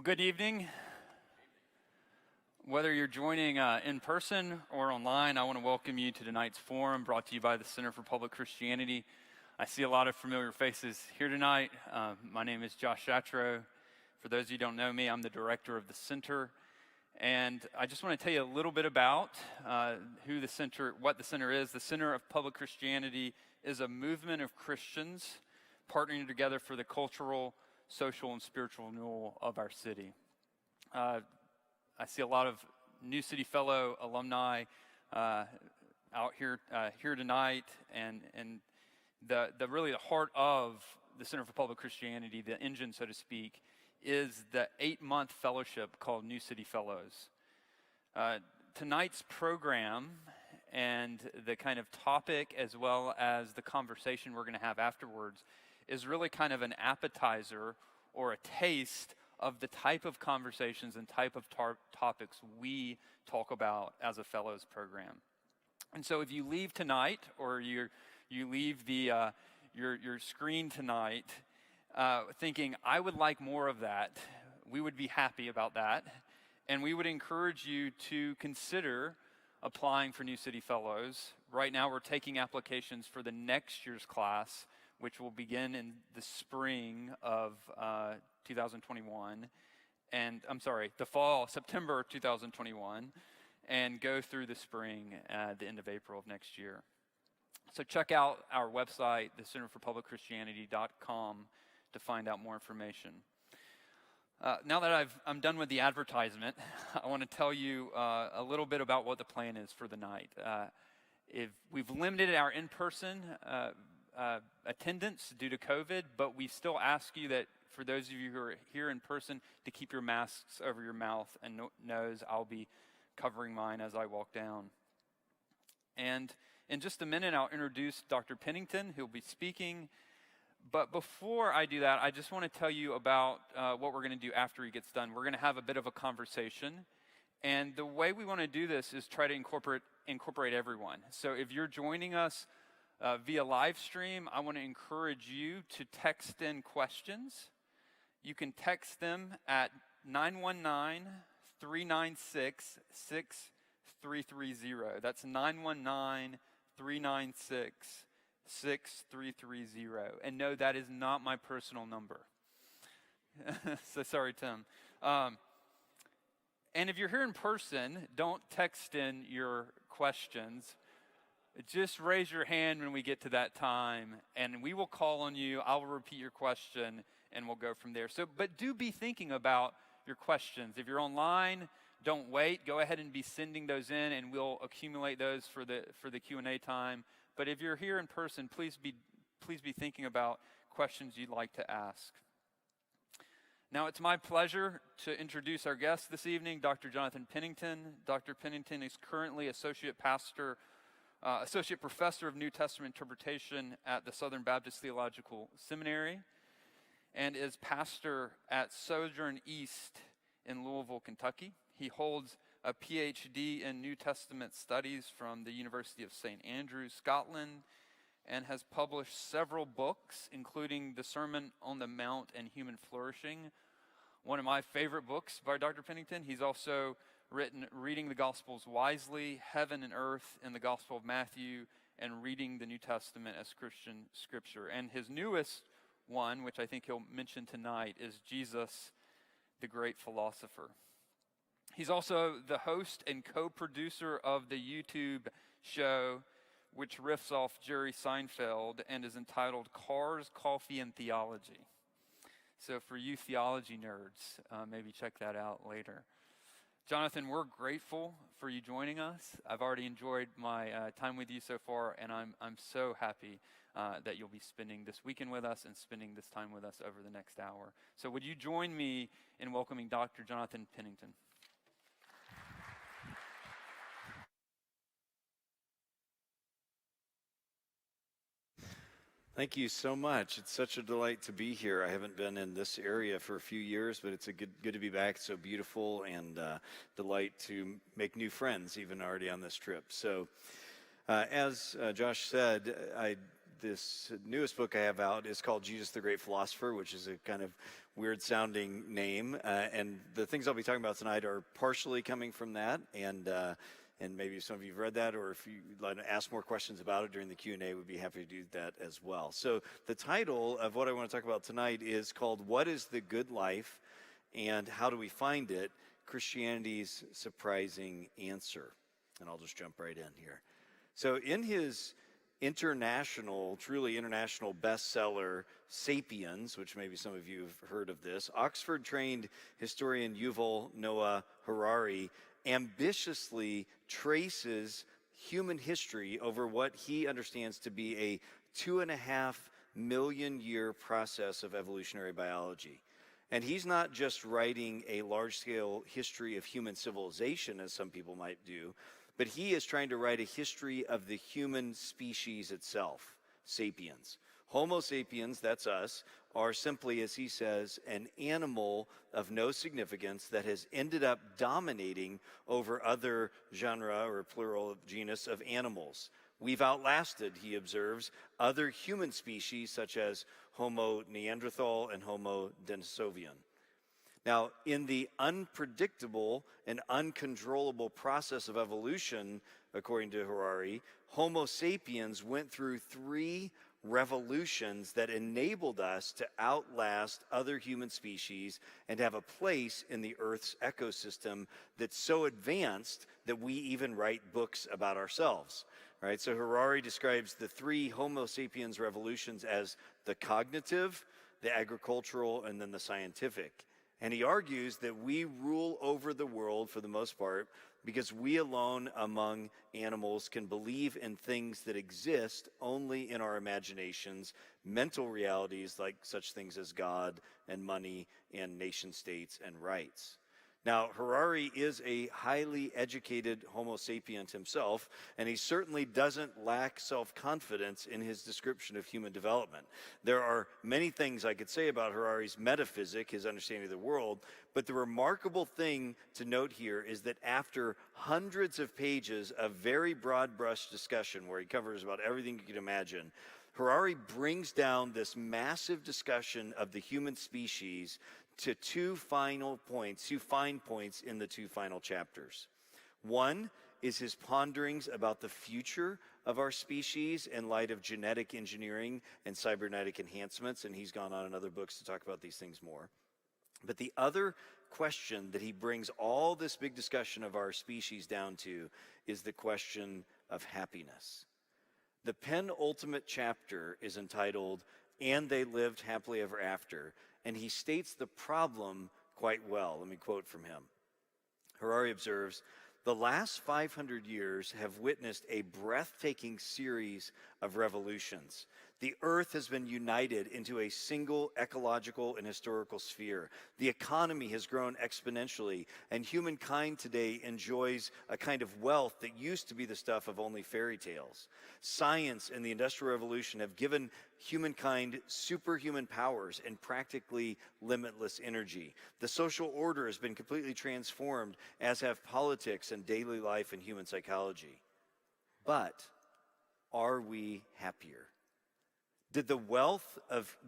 Well, good evening. Whether you're joining in person or online, I want to welcome you to tonight's forum brought to you by the Center for Public Christianity. I see a lot of familiar faces here tonight. My name is Josh Shatro. For those of you who don't know me, I'm the director of the center. And I just want to tell you a little bit about what the center is. The Center of Public Christianity is a movement of Christians partnering together for the cultural, social, and spiritual renewal of our city. I see a lot of New City Fellow alumni out here tonight, and the really the heart of the Center for Public Christianity, the engine, so to speak, is the 8-month fellowship called New City Fellows. Tonight's program and the kind of topic as well as the conversation we're going to have afterwards is really kind of an appetizer or a taste of the type of conversations and type of topics we talk about as a fellows program. And so if you leave tonight or you leave your screen tonight thinking, I would like more of that, we would be happy about that. And we would encourage you to consider applying for New City Fellows. Right now we're taking applications for the next year's class, which will begin in the spring of 2021, the fall, September 2021, and go through the spring at the end of April of next year. So check out our website, thecenterforpublicchristianity.com, to find out more information. Now that I'm done with the advertisement, I want to tell you a little bit about what the plan is for the night. If we've limited our in-person attendance due to COVID, but we still ask you that for those of you who are here in person to keep your masks over your mouth and nose. I'll be covering mine as I walk down. And in just a minute, I'll introduce Dr. Pennington, who'll be speaking. But before I do that, I just want to tell you about what we're going to do after he gets done. We're going to have a bit of a conversation. And the way we want to do this is try to incorporate everyone. So if you're joining us via live stream, I want to encourage you to text in questions. You can text them at 919-396-6330. That's 919-396-6330. And no, that is not my personal number. So sorry, Tim. And if you're here in person, don't text in your questions. Just raise your hand when we get to that time, and we will call on you. I will repeat your question, and we'll go from there. But do be thinking about your questions. If you're online, don't wait. Go ahead and be sending those in, and we'll accumulate those for the Q&A time. But if you're here in person, please be thinking about questions you'd like to ask. Now, it's my pleasure to introduce our guest this evening, Dr. Jonathan Pennington. Dr. Pennington is currently Associate Professor of New Testament Interpretation at the Southern Baptist Theological Seminary and is pastor at Sojourn East in Louisville, Kentucky. He holds a PhD in New Testament Studies from the University of St. Andrews, Scotland, and has published several books, including The Sermon on the Mount and Human Flourishing, one of my favorite books by Dr. Pennington. He's also written Reading the Gospels Wisely, Heaven and Earth in the Gospel of Matthew, and Reading the New Testament as Christian Scripture. And his newest one, which I think he'll mention tonight, is Jesus, the Great Philosopher. He's also the host and co-producer of the YouTube show, which riffs off Jerry Seinfeld and is entitled Cars, Coffee, and Theology. So for you theology nerds, maybe check that out later. Jonathan, we're grateful for you joining us. I've already enjoyed my time with you so far, and I'm so happy that you'll be spending this weekend with us and spending this time with us over the next hour. So would you join me in welcoming Dr. Jonathan Pennington? Thank you so much. It's such a delight to be here. I haven't been in this area for a few years, but it's good to be back. It's so beautiful, and delight to make new friends, even already on this trip. So as Josh said, this newest book I have out is called Jesus the Great Philosopher, which is a kind of weird-sounding name. And the things I'll be talking about tonight are partially coming from that, and maybe some of you have read that, or if you'd like to ask more questions about it during the Q&A, we'd be happy to do that as well. So the title of what I want to talk about tonight is called What is the Good Life and How Do We Find It? Christianity's Surprising Answer. And I'll just jump right in here. So in his truly international bestseller, Sapiens, which maybe some of you have heard of this, Oxford-trained historian Yuval Noah Harari ambitiously traces human history over what he understands to be a 2.5 million year process of evolutionary biology. And he's not just writing a large-scale history of human civilization, as some people might do, but he is trying to write a history of the human species itself, sapiens. Homo sapiens, that's us, are simply, as he says, an animal of no significance that has ended up dominating over other genera, or plural genus, of animals. We've outlasted, he observes, other human species such as Homo neanderthal and Homo denisovian. Now, in the unpredictable and uncontrollable process of evolution, according to Harari, Homo sapiens went through 3 revolutions that enabled us to outlast other human species and have a place in the Earth's ecosystem that's so advanced that we even write books about ourselves. Right? So Harari describes the 3 Homo sapiens revolutions as the cognitive, the agricultural, and then the scientific. And he argues that we rule over the world for the most part because we alone among animals can believe in things that exist only in our imaginations, mental realities like such things as God and money and nation states and rights. Now, Harari is a highly educated Homo sapient himself, and he certainly doesn't lack self-confidence in his description of human development. There are many things I could say about Harari's metaphysic, his understanding of the world, but the remarkable thing to note here is that after hundreds of pages of very broad brush discussion, where he covers about everything you can imagine, Harari brings down this massive discussion of the human species to 2 fine points in the 2 final chapters. One is his ponderings about the future of our species in light of genetic engineering and cybernetic enhancements, and he's gone on in other books to talk about these things more. But the other question that he brings all this big discussion of our species down to is the question of happiness. The penultimate chapter is entitled, "And They Lived Happily Ever After," and he states the problem quite well. Let me quote from him. Harari observes, "The last 500 years have witnessed a breathtaking series of revolutions. The earth has been united into a single ecological and historical sphere. The economy has grown exponentially, and humankind today enjoys a kind of wealth that used to be the stuff of only fairy tales. Science and the Industrial Revolution have given humankind superhuman powers and practically limitless energy. The social order has been completely transformed, as have politics and daily life and human psychology. But are we happier? Did the wealth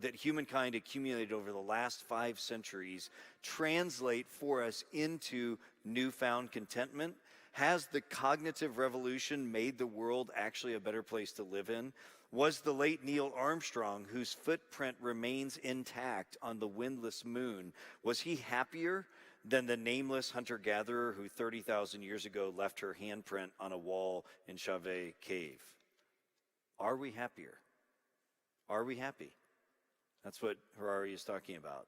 that humankind accumulated over the last 5 centuries translate for us into newfound contentment? Has the cognitive revolution made the world actually a better place to live in? Was the late Neil Armstrong, whose footprint remains intact on the windless moon, was he happier than the nameless hunter-gatherer who 30,000 years ago left her handprint on a wall in Chauvet Cave? Are we happier? Are we happy? That's what Harari is talking about.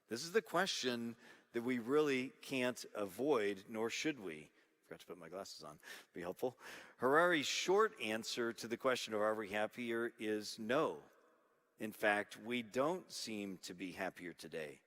This is the question that we really can't avoid, nor should we. Forgot to put my glasses on. Be helpful. Harari's short answer to the question of are we happier is no. In fact, we don't seem to be happier today.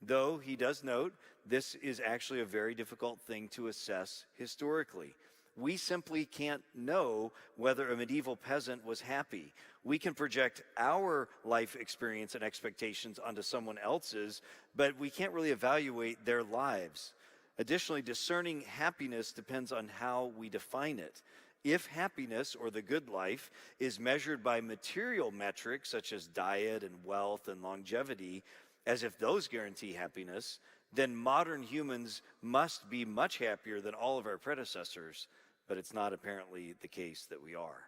Though he does note this is actually a very difficult thing to assess historically. We simply can't know whether a medieval peasant was happy. We can project our life experience and expectations onto someone else's, but we can't really evaluate their lives. Additionally, discerning happiness depends on how we define it. If happiness, or the good life, is measured by material metrics such as diet and wealth and longevity, as if those guarantee happiness, then modern humans must be much happier than all of our predecessors, but it's not apparently the case that we are.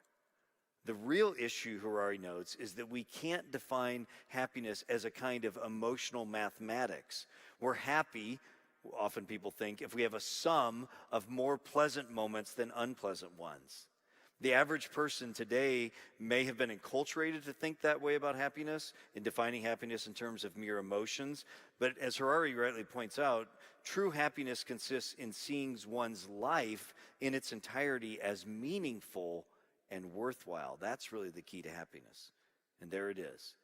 The real issue, Harari notes, is that we can't define happiness as a kind of emotional mathematics. We're happy, often people think, if we have a sum of more pleasant moments than unpleasant ones. The average person today may have been enculturated to think that way about happiness, in defining happiness in terms of mere emotions. But as Harari rightly points out, true happiness consists in seeing one's life in its entirety as meaningful and worthwhile. That's really the key to happiness. And there it is.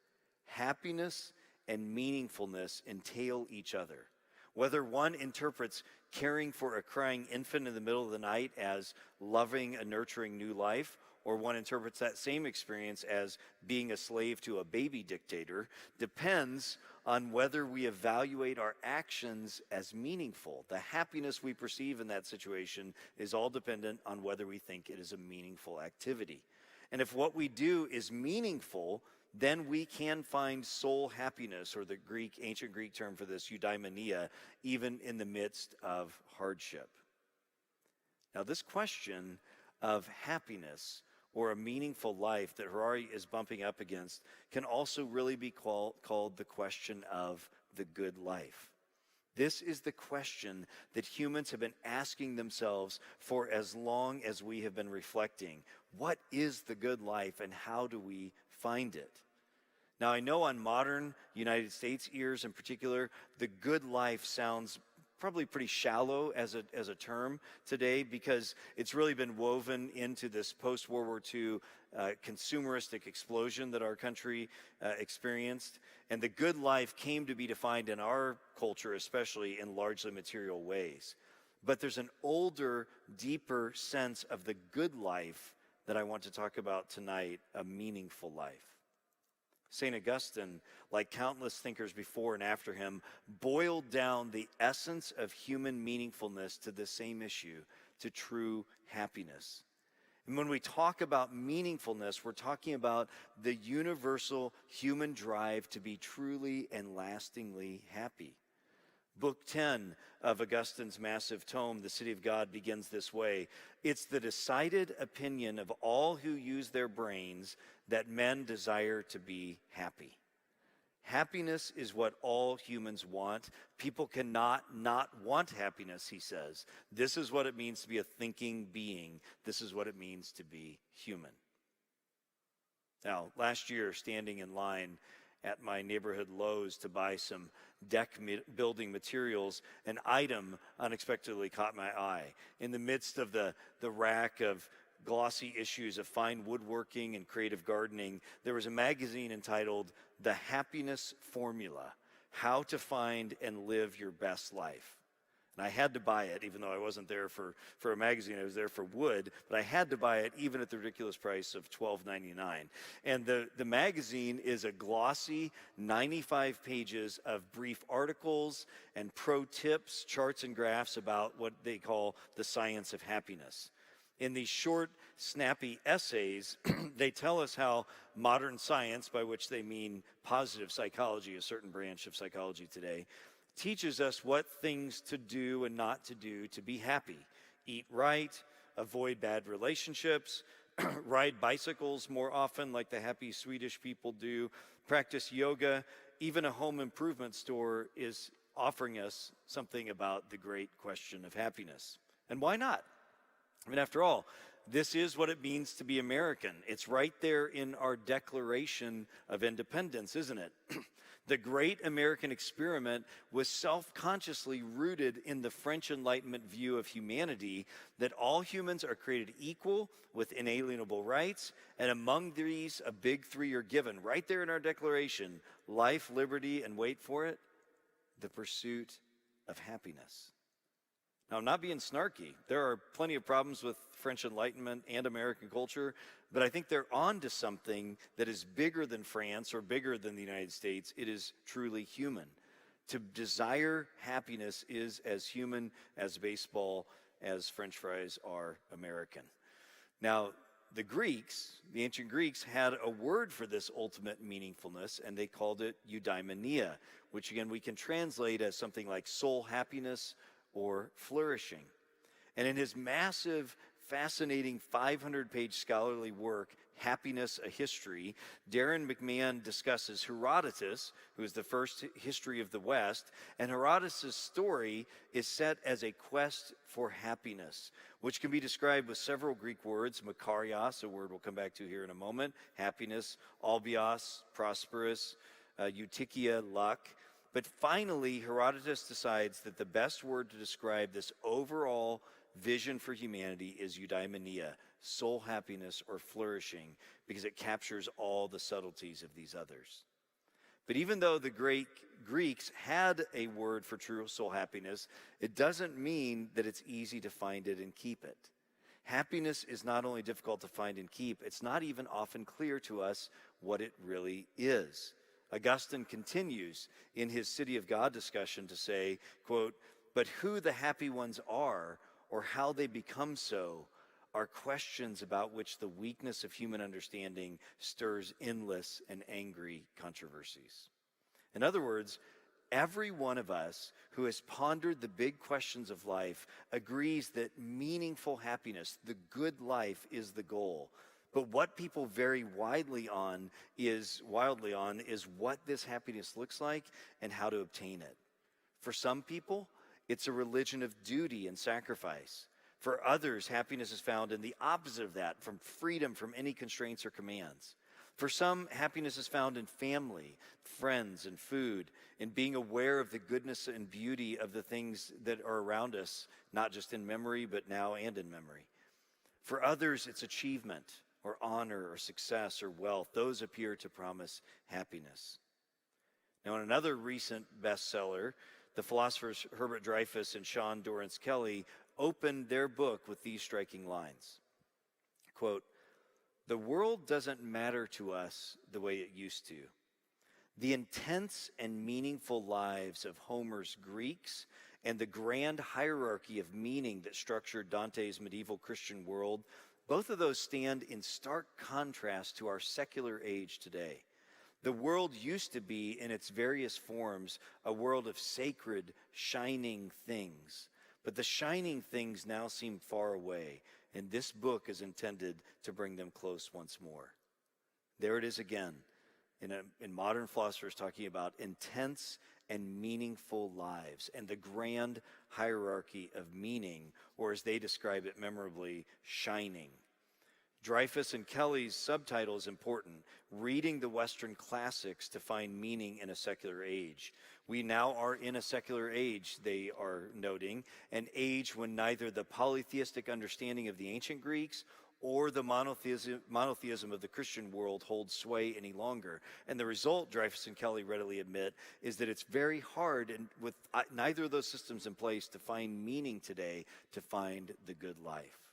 Happiness and meaningfulness entail each other. Whether one interprets caring for a crying infant in the middle of the night as loving a nurturing new life, or one interprets that same experience as being a slave to a baby dictator, depends on whether we evaluate our actions as meaningful. The happiness we perceive in that situation is all dependent on whether we think it is a meaningful activity. And if what we do is meaningful, then we can find soul happiness, or the ancient Greek term for this, eudaimonia, even in the midst of hardship. Now, this question of happiness or a meaningful life that Harari is bumping up against can also really be called the question of the good life. This is the question that humans have been asking themselves for as long as we have been reflecting. What is the good life, and how do we find it? Now, I know on modern United States ears in particular, the good life sounds probably pretty shallow as a term today, because it's really been woven into this post-World War II consumeristic explosion that our country experienced. And the good life came to be defined in our culture, especially in largely material ways. But there's an older, deeper sense of the good life that I want to talk about tonight, a meaningful life. St. Augustine, like countless thinkers before and after him, boiled down the essence of human meaningfulness to the same issue, to true happiness. And when we talk about meaningfulness, we're talking about the universal human drive to be truly and lastingly happy. Book 10 of Augustine's massive tome, The City of God, begins this way. It's the decided opinion of all who use their brains that men desire to be happy. Happiness is what all humans want. People cannot not want happiness, he says. This is what it means to be a thinking being. This is what it means to be human. Now, last year, standing in line at my neighborhood Lowe's to buy some deck building materials, an item unexpectedly caught my eye. In the midst of the rack of glossy issues of fine woodworking and creative gardening, there was a magazine entitled The Happiness Formula: How to Find and Live Your Best Life. And I had to buy it, even though I wasn't there for a magazine. I was there for wood, but I had to buy it even at the ridiculous price of $12.99. And the magazine is a glossy 95 pages of brief articles and pro tips, charts and graphs about what they call the science of happiness. In these short, snappy essays, they tell us how modern science, by which they mean positive psychology, a certain branch of psychology today, teaches us what things to do and not to do to be happy. Eat right, avoid bad relationships, ride bicycles more often like the happy Swedish people do, practice yoga. Even a home improvement store is offering us something about the great question of happiness. And why not? I mean, after all, this is what it means to be American. It's right there in our Declaration of Independence, isn't it? The great American experiment was self-consciously rooted in the French Enlightenment view of humanity, that all humans are created equal with inalienable rights, and among these, a big three are given. Right there in our Declaration: life, liberty, and wait for it, the pursuit of happiness. Now, I'm not being snarky. There are plenty of problems with French Enlightenment and American culture, but I think they're on to something that is bigger than France or bigger than the United States. It is truly human. To desire happiness is as human as baseball, as French fries are American. Now, the ancient Greeks, had a word for this ultimate meaningfulness, and they called it eudaimonia, which again we can translate as something like soul happiness or flourishing. And in his massive, fascinating 500-page scholarly work, Happiness, a History, Darren McMahon discusses Herodotus, who is the first history of the West, and Herodotus' story is set as a quest for happiness, which can be described with several Greek words: makarios, a word we'll come back to here in a moment, happiness; albios, prosperous; eutychia, luck. But finally, Herodotus decides that the best word to describe this overall vision for humanity is eudaimonia, soul happiness or flourishing, because it captures all the subtleties of these others. But even though the great Greeks had a word for true soul happiness, it doesn't mean that it's easy to find it and keep it. Happiness is not only difficult to find and keep, it's not even often clear to us what it really is. Augustine continues in his City of God discussion to say, quote, "But who the happy ones are, or how they become so, are questions about which the weakness of human understanding stirs endless and angry controversies." In other words, every one of us who has pondered the big questions of life agrees that meaningful happiness, the good life, is the goal. But what people vary wildly on is what this happiness looks like and how to obtain it. For some people, it's a religion of duty and sacrifice. For others, happiness is found in the opposite of that, from freedom from any constraints or commands. For some, happiness is found in family, friends, and food, in being aware of the goodness and beauty of the things that are around us, not just in memory, but now and in memory. For others, it's achievement or honor or success or wealth. Those appear to promise happiness. Now, in another recent bestseller, the philosophers Herbert Dreyfus and Sean Dorrance Kelly opened their book with these striking lines. Quote, "The world doesn't matter to us the way it used to. The intense and meaningful lives of Homer's Greeks and the grand hierarchy of meaning that structured Dante's medieval Christian world, both of those stand in stark contrast to our secular age today. The world used to be, in its various forms, a world of sacred, shining things. But the shining things now seem far away, and this book is intended to bring them close once more." There it is again, in modern philosophers talking about intense and meaningful lives and the grand hierarchy of meaning, or as they describe it memorably, shining. Dreyfus and Kelly's subtitle is important: "Reading the Western Classics to Find Meaning in a Secular Age." We now are in a secular age, they are noting, an age when neither the polytheistic understanding of the ancient Greeks or the monotheism of the Christian world holds sway any longer. And the result, Dreyfus and Kelly readily admit, is that it's very hard, and with neither of those systems in place, to find meaning today, to find the good life.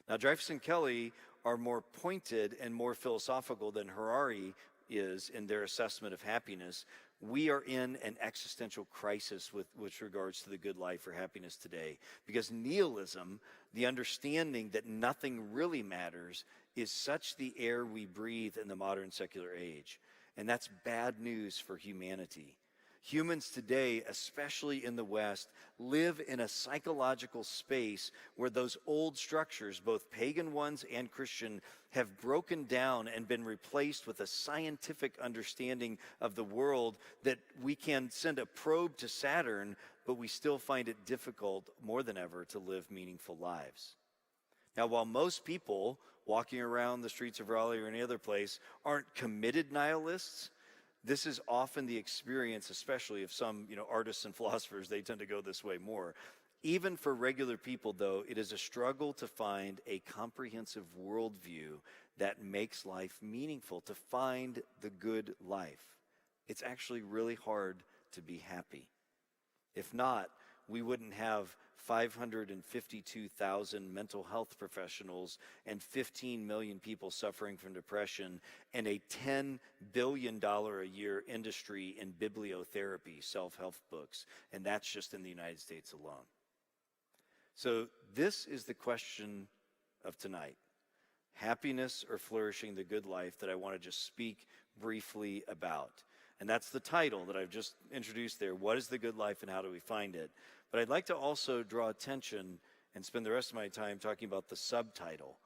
Now, Dreyfus and Kelly are more pointed and more philosophical than Harari is in their assessment of happiness. We are in an existential crisis with regards to the good life or happiness today, because nihilism, the understanding that nothing really matters, is such the air we breathe in the modern secular age. And that's bad news for humanity. Humans today, especially in the West, live in a psychological space where those old structures, both pagan ones and Christian, have broken down and been replaced with a scientific understanding of the world that we can send a probe to Saturn, but we still find it difficult more than ever to live meaningful lives. Now, while most people walking around the streets of Raleigh or any other place aren't committed nihilists, this is often the experience, especially of some, artists and philosophers. They tend to go this way more. Even for regular people, though, it is a struggle to find a comprehensive worldview that makes life meaningful, to find the good life. It's actually really hard to be happy. If not, we wouldn't have 552,000 mental health professionals and 15 million people suffering from depression and a $10 billion a year industry in bibliotherapy, self-help books, and that's just in the United States alone. So this is the question of tonight. happiness or flourishing the good life, that I want to just speak briefly about. And that's the title that I've just introduced there. What is the good life and how do we find it? But I'd like to also draw attention and spend the rest of my time talking about the subtitle.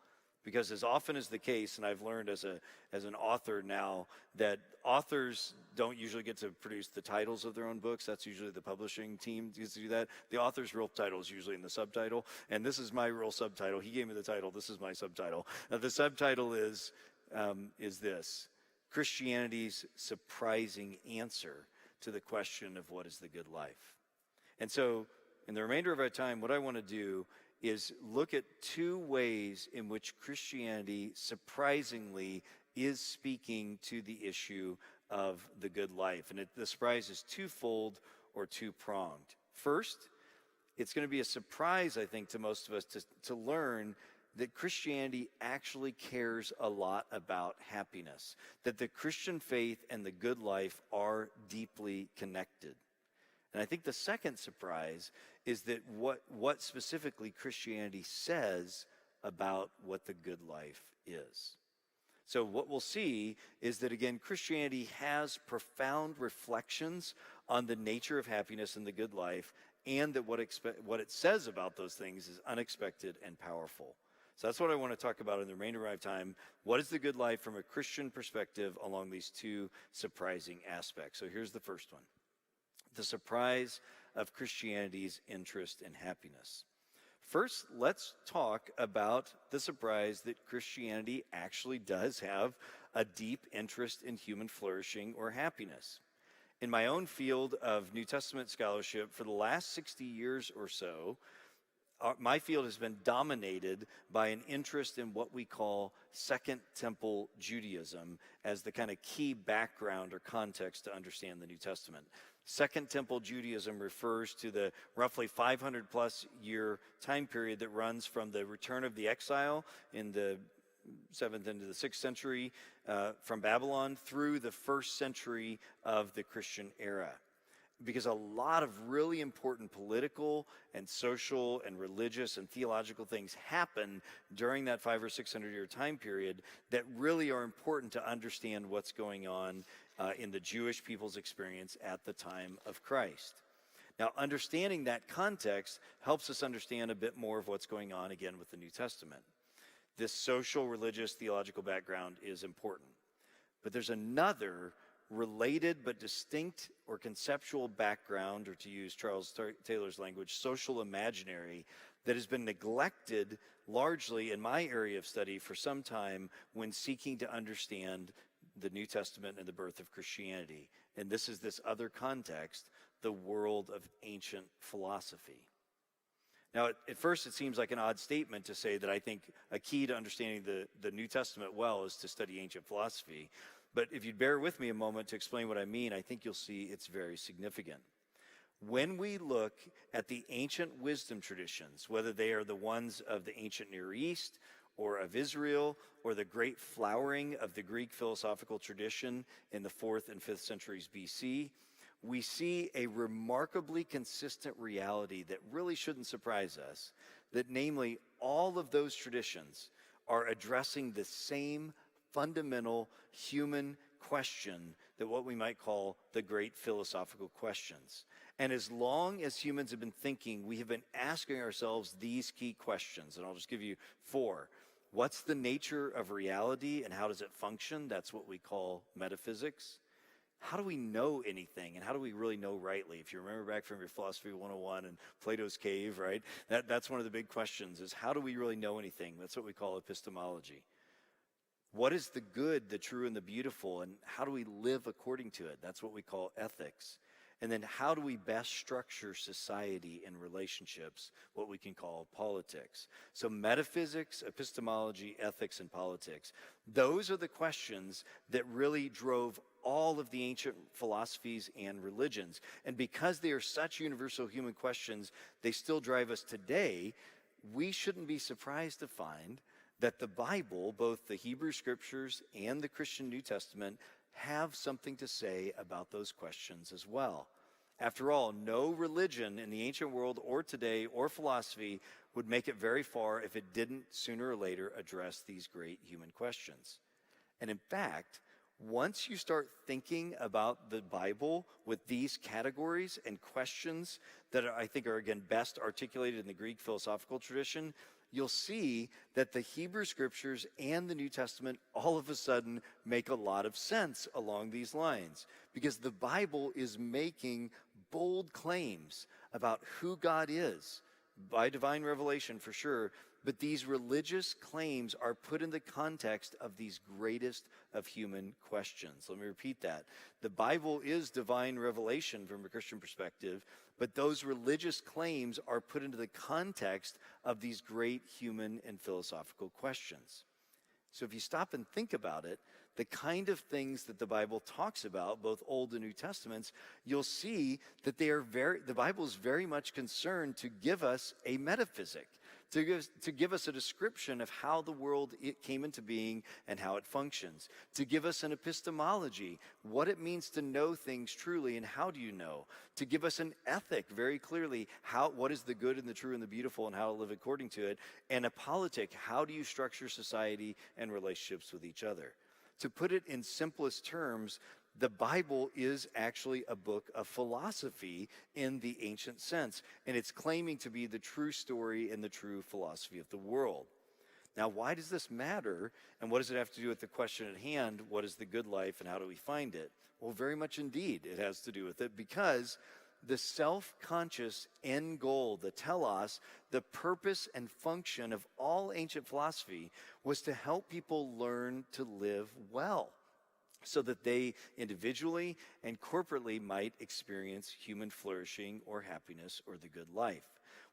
Because as often is the case, and I've learned as an author now, that authors don't usually get to produce the titles of their own books. That's usually the publishing team gets to do that. The author's real title is usually in the subtitle, and this is my real subtitle. He gave me the title. This is my subtitle. The subtitle is this: Christianity's surprising answer to the question of what is the good life. And so, in the remainder of our time, what I want to do is look at two ways in which Christianity surprisingly is speaking to the issue of the good life. And the surprise is twofold or two-pronged. First, it's going to be a surprise, I think, to most of us to learn that Christianity actually cares a lot about happiness, that the Christian faith and the good life are deeply connected. And I think the second surprise is that what specifically Christianity says about what the good life is. So what we'll see is that, again, Christianity has profound reflections on the nature of happiness and the good life, and that what it says about those things is unexpected and powerful. So that's what I want to talk about in the remainder of my time. What is the good life from a Christian perspective along these two surprising aspects? So here's the first one: the surprise of Christianity's interest in happiness. First, let's talk about the surprise that Christianity actually does have a deep interest in human flourishing or happiness. In my own field of New Testament scholarship, for the last 60 years or so, my field has been dominated by an interest in what we call Second Temple Judaism as the kind of key background or context to understand the New Testament. Second Temple Judaism refers to the roughly 500 plus year time period that runs from the return of the exile in the 7th into the 6th century from Babylon through the 1st century of the Christian era. Because a lot of really important political and social and religious and theological things happen during that 500 or 600 year time period that really are important to understand what's going on in the Jewish people's experience at the time of Christ. Now, understanding that context helps us understand a bit more of what's going on again with the New Testament. This social, religious, theological background is important. But there's another related but distinct or conceptual background, or to use Charles Taylor's language, social imaginary, that has been neglected largely in my area of study for some time when seeking to understand the New Testament and the birth of Christianity. And this is this other context, the world of ancient philosophy. Now, at first it seems like an odd statement to say that I think a key to understanding the New Testament well is to study ancient philosophy. But if you'd bear with me a moment to explain what I mean, I think you'll see it's very significant. When we look at the ancient wisdom traditions, whether they are the ones of the ancient Near East or of Israel, or the great flowering of the Greek philosophical tradition in the 4th and 5th centuries BC, we see a remarkably consistent reality that really shouldn't surprise us, that namely all of those traditions are addressing the same fundamental human question, that what we might call the great philosophical questions. And as long as humans have been thinking, we have been asking ourselves these key questions, and I'll just give you 4. What's the nature of reality and how does it function? That's what we call metaphysics. How do we know anything, and how do we really know rightly? If you remember back from your Philosophy 101 and Plato's Cave, right? That's one of the big questions, is how do we really know anything? That's what we call epistemology. What is the good, the true, and the beautiful, and how do we live according to it? That's what we call ethics. And then how do we best structure society and relationships, what we can call politics? So metaphysics, epistemology, ethics, and politics. Those are the questions that really drove all of the ancient philosophies and religions. And because they are such universal human questions, they still drive us today. We shouldn't be surprised to find that the Bible, both the Hebrew Scriptures and the Christian New Testament, have something to say about those questions as well. After all, no religion in the ancient world or today or philosophy would make it very far if it didn't sooner or later address these great human questions. And in fact, once you start thinking about the Bible with these categories and questions that I think are, again, best articulated in the Greek philosophical tradition, you'll see that the Hebrew Scriptures and the New Testament all of a sudden make a lot of sense along these lines, because the Bible is making bold claims about who God is, by divine revelation for sure, but these religious claims are put in the context of these greatest of human questions. Let me repeat that. The Bible is divine revelation from a Christian perspective, but those religious claims are put into the context of these great human and philosophical questions. So if you stop and think about it, the kind of things that the Bible talks about, both Old and New Testaments, you'll see that the Bible is very much concerned to give us a metaphysic, to give us a description of how the world came into being and how it functions, to give us an epistemology, what it means to know things truly and how do you know, to give us an ethic very clearly, what is the good and the true and the beautiful and how to live according to it, and a politic, how do you structure society and relationships with each other. To put it in simplest terms, the Bible is actually a book of philosophy in the ancient sense, and it's claiming to be the true story and the true philosophy of the world. Now, why does this matter, and what does it have to do with the question at hand, what is the good life and how do we find it? Well, very much indeed it has to do with it, because the self-conscious end goal, the telos, the purpose and function of all ancient philosophy was to help people learn to live well, so that they individually and corporately might experience human flourishing or happiness or the good life.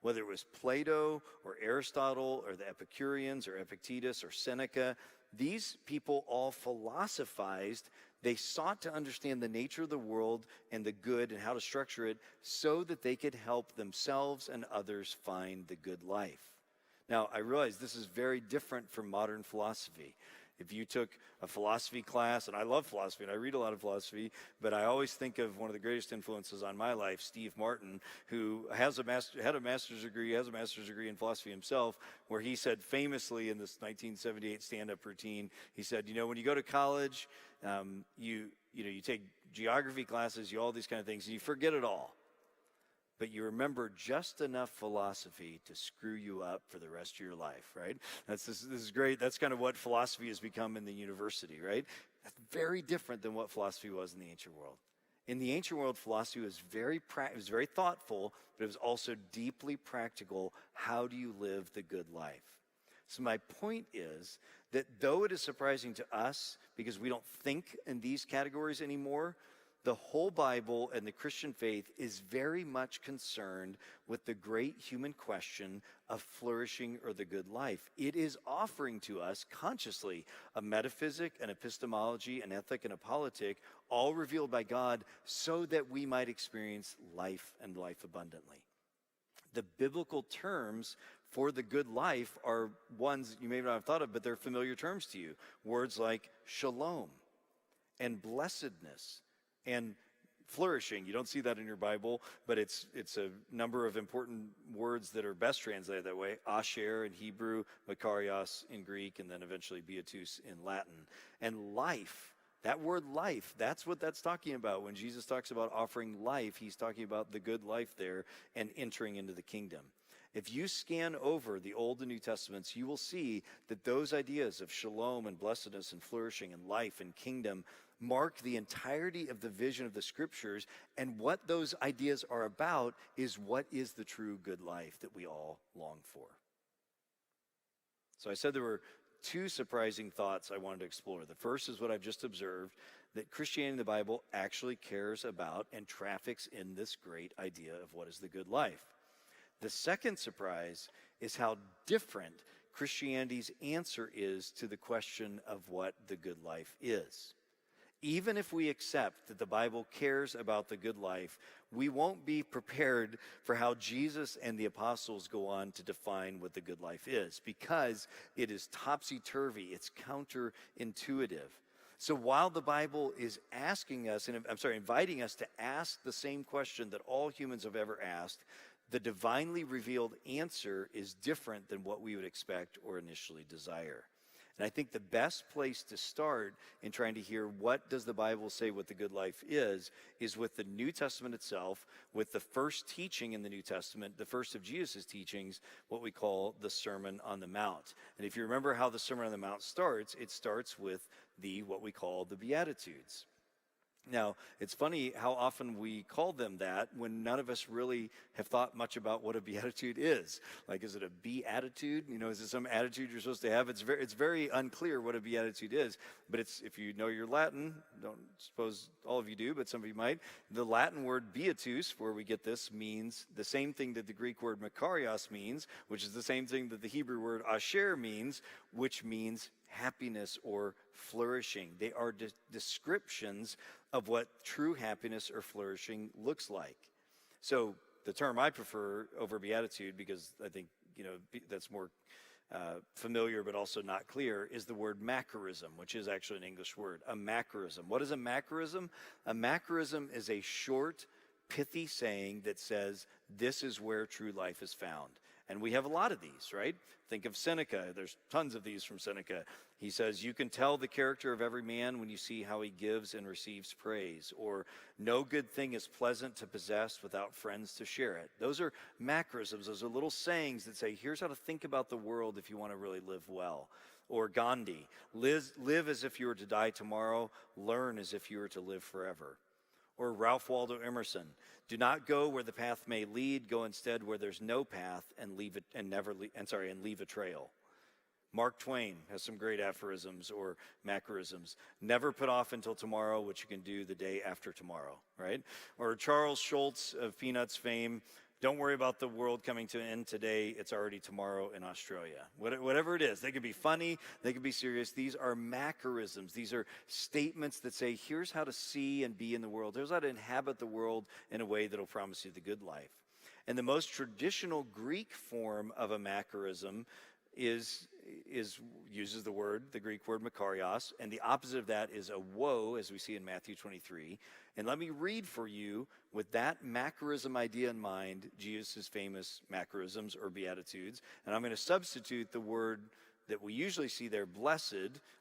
Whether it was Plato or Aristotle or the Epicureans or Epictetus or Seneca, these people all philosophized. They sought to understand the nature of the world and the good and how to structure it so that they could help themselves and others find the good life. Now, I realize this is very different from modern philosophy. If you took a philosophy class, and I love philosophy, and I read a lot of philosophy, but I always think of one of the greatest influences on my life, Steve Martin, who had a master's degree in philosophy himself, where he said famously in this 1978 stand-up routine, he said, when you go to college, you take geography classes, all these kind of things, and you forget it all. But you remember just enough philosophy to screw you up for the rest of your life, right? This is great. That's kind of what philosophy has become in the university, right? That's very different than what philosophy was in the ancient world. In the ancient world, philosophy was very thoughtful, but it was also deeply practical. How do you live the good life? So my point is that though it is surprising to us because we don't think in these categories anymore, the whole Bible and the Christian faith is very much concerned with the great human question of flourishing or the good life. It is offering to us consciously a metaphysic, an epistemology, an ethic, and a politic, all revealed by God so that we might experience life and life abundantly. The biblical terms for the good life are ones you may not have thought of, but they're familiar terms to you. Words like shalom and blessedness and flourishing. You don't see that in your Bible, but it's a number of important words that are best translated that way. Asher in Hebrew, makarios in Greek, and then eventually beatitudes in Latin. And life, that word life, that's what that's talking about. When Jesus talks about offering life, he's talking about the good life there and entering into the kingdom. If you scan over the Old and New Testaments, you will see that those ideas of shalom and blessedness and flourishing and life and kingdom mark the entirety of the vision of the Scriptures, and what those ideas are about is what is the true good life that we all long for. So I said there were two surprising thoughts I wanted to explore. The first is what I've just observed, that Christianity and the Bible actually cares about and traffics in this great idea of what is the good life. The second surprise is how different Christianity's answer is to the question of what the good life is. Even if we accept that the Bible cares about the good life, we won't be prepared for how Jesus and the apostles go on to define what the good life is, because it is topsy-turvy, it's counterintuitive. So while the Bible is asking us, and inviting us to ask the same question that all humans have ever asked, the divinely revealed answer is different than what we would expect or initially desire. And I think the best place to start in trying to hear what does the Bible say what the good life is with the New Testament itself, with the first teaching in the New Testament, the first of Jesus' teachings, what we call the Sermon on the Mount. And if you remember how the Sermon on the Mount starts, it starts with what we call the Beatitudes. Now, it's funny how often we call them that when none of us really have thought much about what a beatitude is. Like, is it a beatitude? Is it some attitude you're supposed to have? It's very unclear what a beatitude is. But if you know your Latin, don't suppose all of you do, but some of you might. The Latin word beatus, where we get this, means the same thing that the Greek word makarios means, which is the same thing that the Hebrew word asher means, which means happiness or flourishing. They are descriptions of what true happiness or flourishing looks like. So the term I prefer over beatitude, because I think that's more familiar but also not clear, is the word macarism, which is actually an English word. A macarism. What is a macarism? A macarism is a short, pithy saying that says, this is where true life is found. And we have a lot of these, right? Think of Seneca. There's tons of these from Seneca. He says, you can tell the character of every man when you see how he gives and receives praise. Or, no good thing is pleasant to possess without friends to share it. Those are macrisms. Those are little sayings that say, here's how to think about the world if you want to really live well. Or Gandhi, live as if you were to die tomorrow. Learn as if you were to live forever. Or Ralph Waldo Emerson, do not go where the path may lead, go instead where there's no path and leave a trail. Mark Twain has some great aphorisms or macarisms. Never put off until tomorrow what you can do the day after tomorrow, right? Or Charles Schulz of Peanuts fame, don't worry about the world coming to an end today. It's already tomorrow in Australia. Whatever it is, they can be funny, they can be serious. These are macarisms. These are statements that say, here's how to see and be in the world. Here's how to inhabit the world in a way that will promise you the good life. And the most traditional Greek form of a macarism uses the Greek word makarios, and the opposite of that is a woe, as we see in Matthew 23. And let me read for you, with that macarism idea in mind, Jesus' famous macarisms or beatitudes. And I'm going to substitute the word that we usually see there, blessed.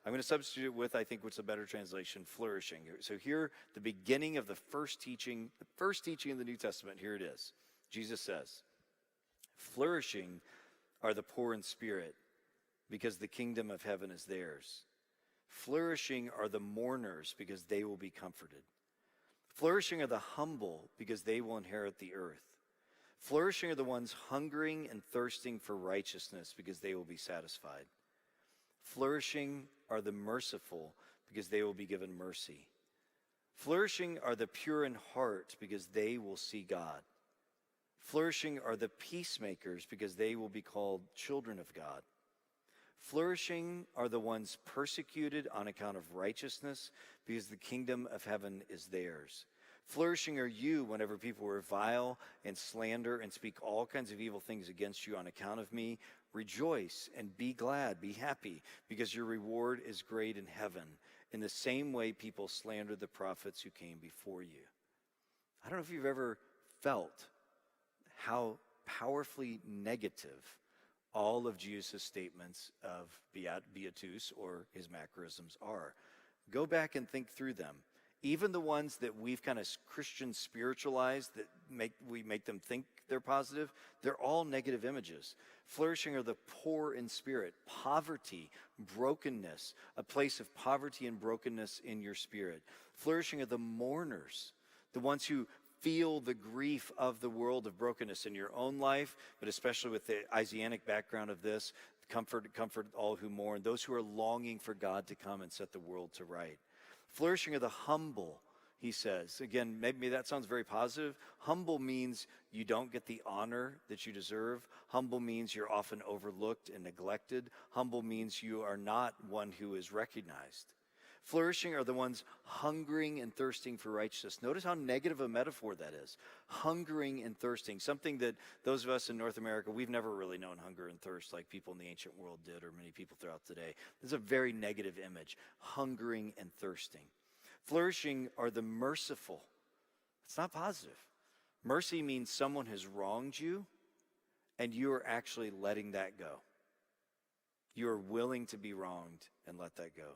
I'm going to substitute it with, I think, what's a better translation, flourishing. So here, the beginning of the first teaching in the New Testament, here it is. Jesus says, flourishing are the poor in spirit, because the kingdom of heaven is theirs. Flourishing are the mourners, because they will be comforted. Flourishing are the humble, because they will inherit the earth. Flourishing are the ones hungering and thirsting for righteousness, because they will be satisfied. Flourishing are the merciful, because they will be given mercy. Flourishing are the pure in heart, because they will see God. Flourishing are the peacemakers, because they will be called children of God. Flourishing are the ones persecuted on account of righteousness, because the kingdom of heaven is theirs. Flourishing are you whenever people revile and slander and speak all kinds of evil things against you on account of me. Rejoice and be glad, be happy, because your reward is great in heaven. In the same way people slandered the prophets who came before you. I don't know if you've ever felt how powerfully negative all of Jesus' statements of beatus or his macarisms are. Go back and think through them. Even the ones that we've kind of Christian spiritualized, that we make them think they're positive, they're all negative images. Flourishing are the poor in spirit, poverty, brokenness, a place of poverty and brokenness in your spirit. Flourishing are the mourners, the ones who feel the grief of the world of brokenness in your own life, but especially with the Isaianic background of this, comfort all who mourn, those who are longing for God to come and set the world to right. Flourishing are the humble, he says. Again, maybe that sounds very positive. Humble means you don't get the honor that you deserve. Humble means you're often overlooked and neglected. Humble means you are not one who is recognized. Flourishing are the ones hungering and thirsting for righteousness. Notice how negative a metaphor that is. Hungering and thirsting, something that those of us in North America, we've never really known hunger and thirst like people in the ancient world did, or many people throughout today. This is a very negative image, hungering and thirsting. Flourishing are the merciful. It's not positive. Mercy means someone has wronged you, and you are actually letting that go. You are willing to be wronged and let that go.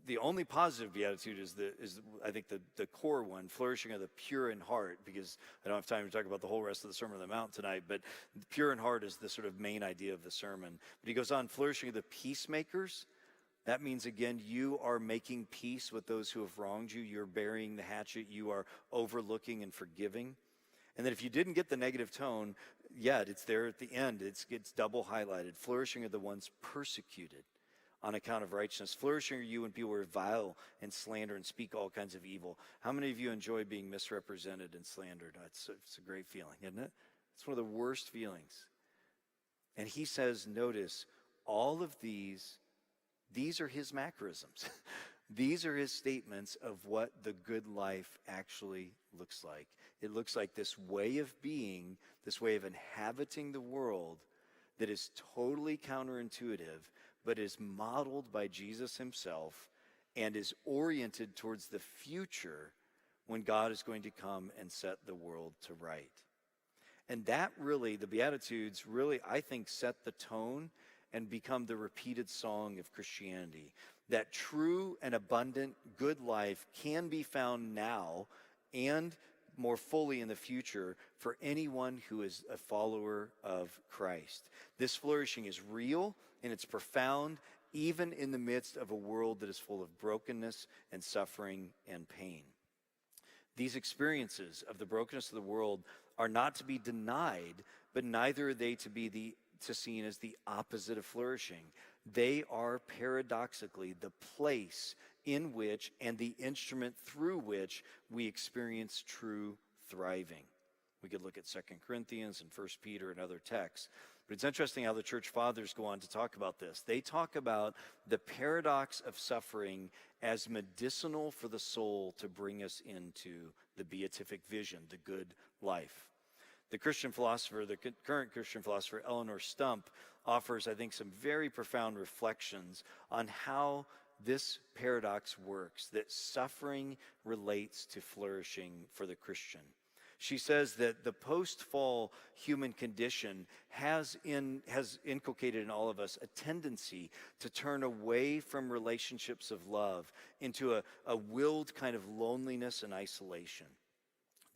The only positive beatitude is I think the core one, flourishing of the pure in heart, because I don't have time to talk about the whole rest of the Sermon on the Mount tonight, but pure in heart is the sort of main idea of the sermon. But he goes on, flourishing of the peacemakers. That means, again, you are making peace with those who have wronged you. You're burying the hatchet. You are overlooking and forgiving. And then if you didn't get the negative tone, yeah, it's there at the end. It's double highlighted. Flourishing are the ones persecuted on account of righteousness. Flourishing are you when people revile and slander and speak all kinds of evil. How many of you enjoy being misrepresented and slandered? It's a great feeling, isn't it? It's one of the worst feelings. And he says, notice, all of these are his macrisms. These are his statements of what the good life actually looks like. It looks like this way of being, this way of inhabiting the world that is totally counterintuitive, but is modeled by Jesus himself and is oriented towards the future when God is going to come and set the world to right. And that really, the Beatitudes really, I think, set the tone and become the repeated song of Christianity. That true and abundant good life can be found now and more fully in the future for anyone who is a follower of Christ. This flourishing is real and it's profound, even in the midst of a world that is full of brokenness and suffering and pain. These experiences of the brokenness of the world are not to be denied, but neither are they to be seen as the opposite of flourishing. They are paradoxically the place in which and the instrument through which we experience true thriving. We could look at 2 Corinthians and 1 Peter and other texts. But it's interesting how the church fathers go on to talk about this. They talk about the paradox of suffering as medicinal for the soul to bring us into the beatific vision, the good life. The Christian philosopher, the current Christian philosopher, Eleanor Stump, offers, I think, some very profound reflections on how this paradox works, that suffering relates to flourishing for the Christian. She says that the post-fall human condition has inculcated in all of us a tendency to turn away from relationships of love into a willed kind of loneliness and isolation.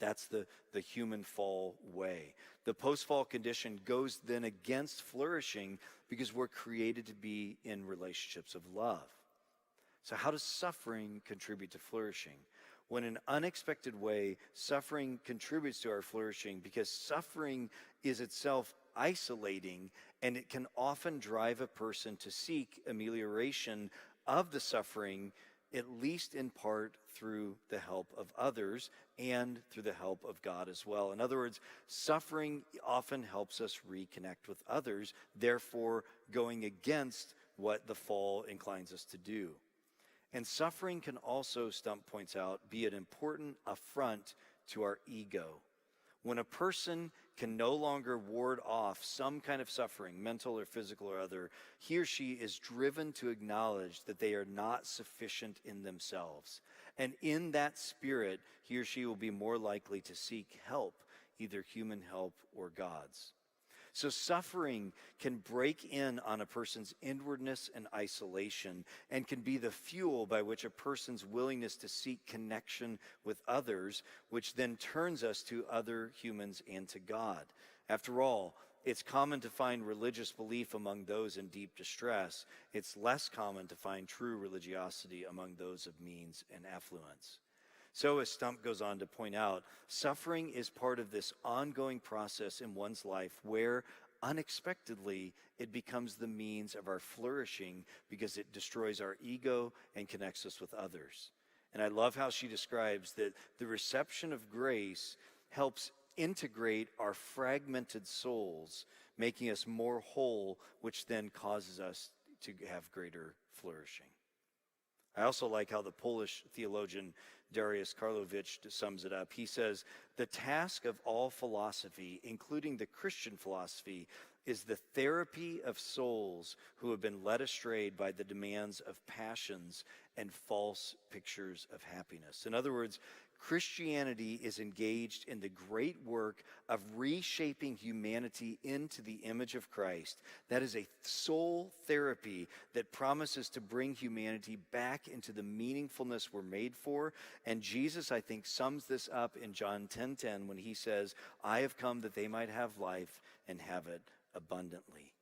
That's the human fall way. The post-fall condition goes then against flourishing because we're created to be in relationships of love. So how does suffering contribute to flourishing? Well, in an unexpected way, suffering contributes to our flourishing because suffering is itself isolating, and it can often drive a person to seek amelioration of the suffering, at least in part through the help of others and through the help of God as well. In other words, suffering often helps us reconnect with others, therefore going against what the fall inclines us to do. And suffering can also, Stump points out, be an important affront to our ego. When a person can no longer ward off some kind of suffering, mental or physical or other, he or she is driven to acknowledge that they are not sufficient in themselves. And in that spirit, he or she will be more likely to seek help, either human help or God's. So suffering can break in on a person's inwardness and isolation and can be the fuel by which a person's willingness to seek connection with others, which then turns us to other humans and to God. After all, it's common to find religious belief among those in deep distress. It's less common to find true religiosity among those of means and affluence. So, as Stump goes on to point out, suffering is part of this ongoing process in one's life where, unexpectedly, it becomes the means of our flourishing because it destroys our ego and connects us with others. And I love how she describes that the reception of grace helps integrate our fragmented souls, making us more whole, which then causes us to have greater flourishing. I also like how the Polish theologian Darius Karlowicz sums it up. He says, the task of all philosophy, including the Christian philosophy, is the therapy of souls who have been led astray by the demands of passions and false pictures of happiness. In other words, Christianity is engaged in the great work of reshaping humanity into the image of Christ. That is a soul therapy that promises to bring humanity back into the meaningfulness we're made for. And Jesus, I think, sums this up in John 10:10 when he says, I have come that they might have life and have it abundantly.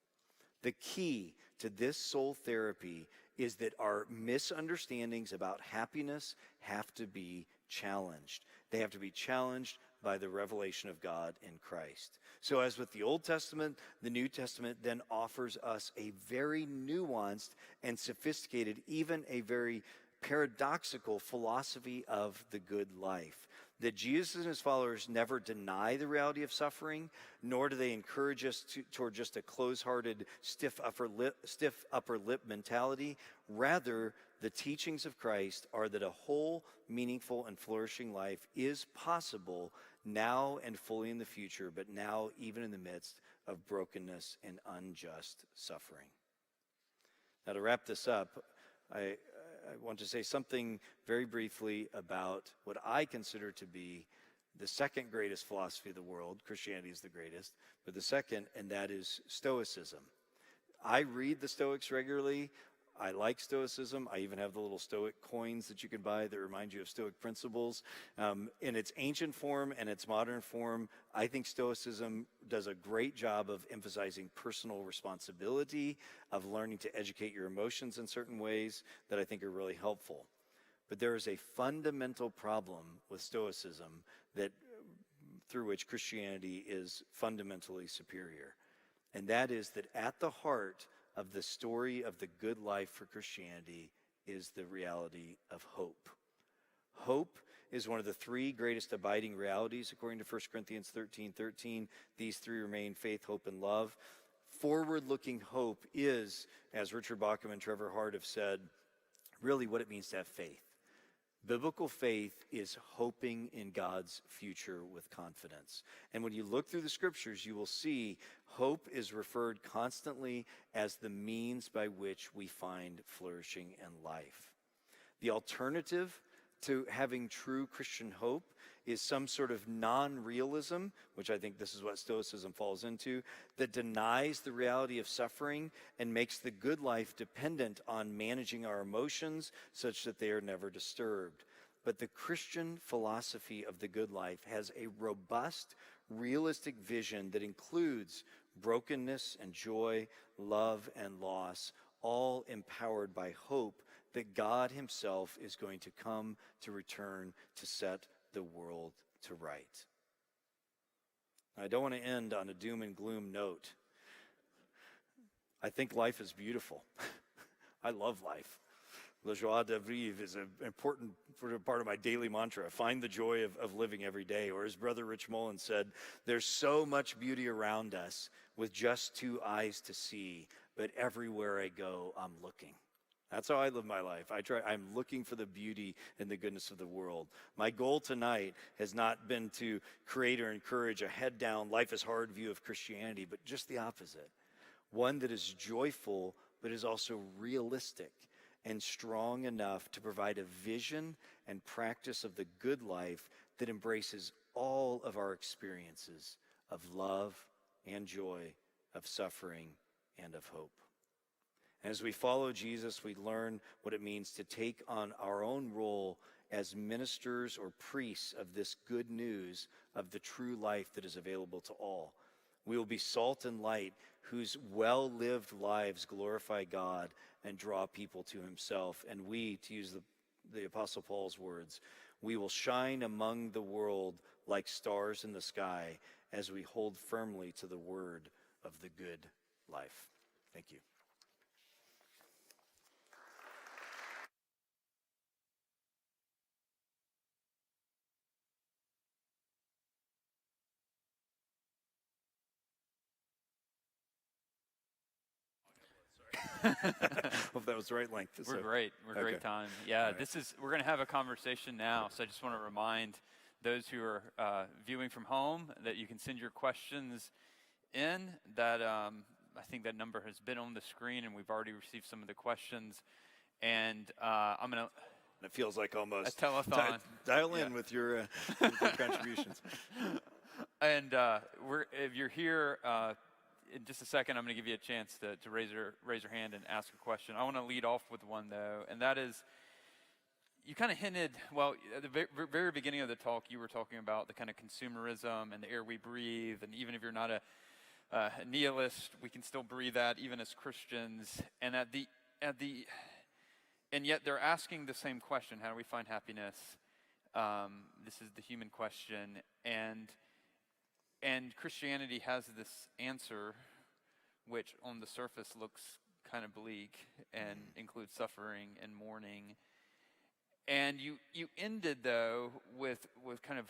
The key to this soul therapy is that our misunderstandings about happiness have to be challenged. They have to be challenged by the revelation of God in Christ. So as with the Old Testament, the New Testament then offers us a very nuanced and sophisticated, even a very paradoxical philosophy of the good life. That Jesus and his followers never deny the reality of suffering, nor do they encourage us toward just a close-hearted, stiff upper lip mentality. Rather, the teachings of Christ are that a whole, meaningful, and flourishing life is possible now and fully in the future, but now even in the midst of brokenness and unjust suffering. Now, to wrap this up, I want to say something very briefly about what I consider to be the second greatest philosophy of the world. Christianity is the greatest, but the second, and that is Stoicism. I read the Stoics regularly. I like Stoicism. I even have the little Stoic coins that you can buy that remind you of Stoic principles. In its ancient form and its modern form, I think Stoicism does a great job of emphasizing personal responsibility, of learning to educate your emotions in certain ways that I think are really helpful. But there is a fundamental problem with Stoicism through which Christianity is fundamentally superior. And that is that at the heart of the story of the good life for Christianity is the reality of hope. Hope is one of the three greatest abiding realities, according to 1 Corinthians 13:13. These three remain: faith, hope, and love. Forward-looking hope is, as Richard Bauckham and Trevor Hart have said, really what it means to have faith. Biblical faith is hoping in God's future with confidence. And when you look through the scriptures, you will see hope is referred constantly as the means by which we find flourishing in life. The alternative to having true Christian hope is some sort of non-realism, which I think this is what Stoicism falls into, that denies the reality of suffering and makes the good life dependent on managing our emotions such that they are never disturbed. But the Christian philosophy of the good life has a robust, realistic vision that includes brokenness and joy, love and loss, all empowered by hope that God himself is going to come to return to set the world to right. I don't want to end on a doom and gloom note. I think life is beautiful. I love life. La joie de vivre is an important part of my daily mantra. Find the joy of living every day. Or as Brother Rich Mullen said, there's so much beauty around us with just two eyes to see, but everywhere I go, I'm looking. That's how I live my life. I'm looking for the beauty and the goodness of the world. My goal tonight has not been to create or encourage a head down, life is hard view of Christianity, but just the opposite. One that is joyful, but is also realistic and strong enough to provide a vision and practice of the good life that embraces all of our experiences of love and joy, of suffering and of hope. As we follow Jesus, we learn what it means to take on our own role as ministers or priests of this good news of the true life that is available to all. We will be salt and light whose well-lived lives glorify God and draw people to himself. And we, to use the Apostle Paul's words, we will shine among the world like stars in the sky as we hold firmly to the word of the good life. Thank you. Hope that was the right length. We're great. We're Okay. great time. Yeah, right. we're going to have a conversation now. So I just want to remind those who are viewing from home that you can send your questions in. That I think that number has been on the screen, and we've already received some of the questions. And I'm going to. It feels like almost a telethon. Dial in with your contributions. And if you're here, in just a second, I'm going to give you a chance to raise your hand and ask a question. I want to lead off with one, though, and that is, you kind of hinted, well, at the very beginning of the talk, you were talking about the kind of consumerism and the air we breathe, and even if you're not a nihilist, we can still breathe that, even as Christians. And and yet they're asking the same question: how do we find happiness? This is the human question, and Christianity has this answer, which on the surface looks kind of bleak and includes suffering and mourning. And you ended, though, with kind of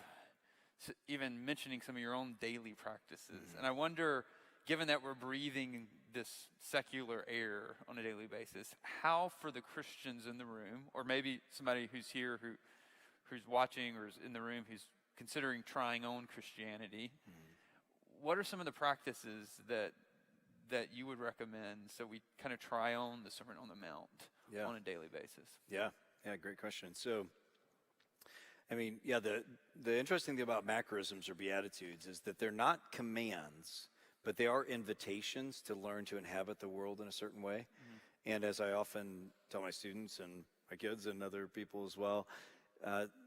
even mentioning some of your own daily practices. And I wonder, given that we're breathing this secular air on a daily basis, how for the Christians in the room, or maybe somebody who's here who's watching or is in the room who's considering trying on Christianity, what are some of the practices that you would recommend so we kind of try on the Sermon on the Mount on a daily basis? Yeah, great question. So, I mean, the interesting thing about macrisms or beatitudes is that they're not commands, but they are invitations to learn to inhabit the world in a certain way. And as I often tell my students and my kids and other people as well,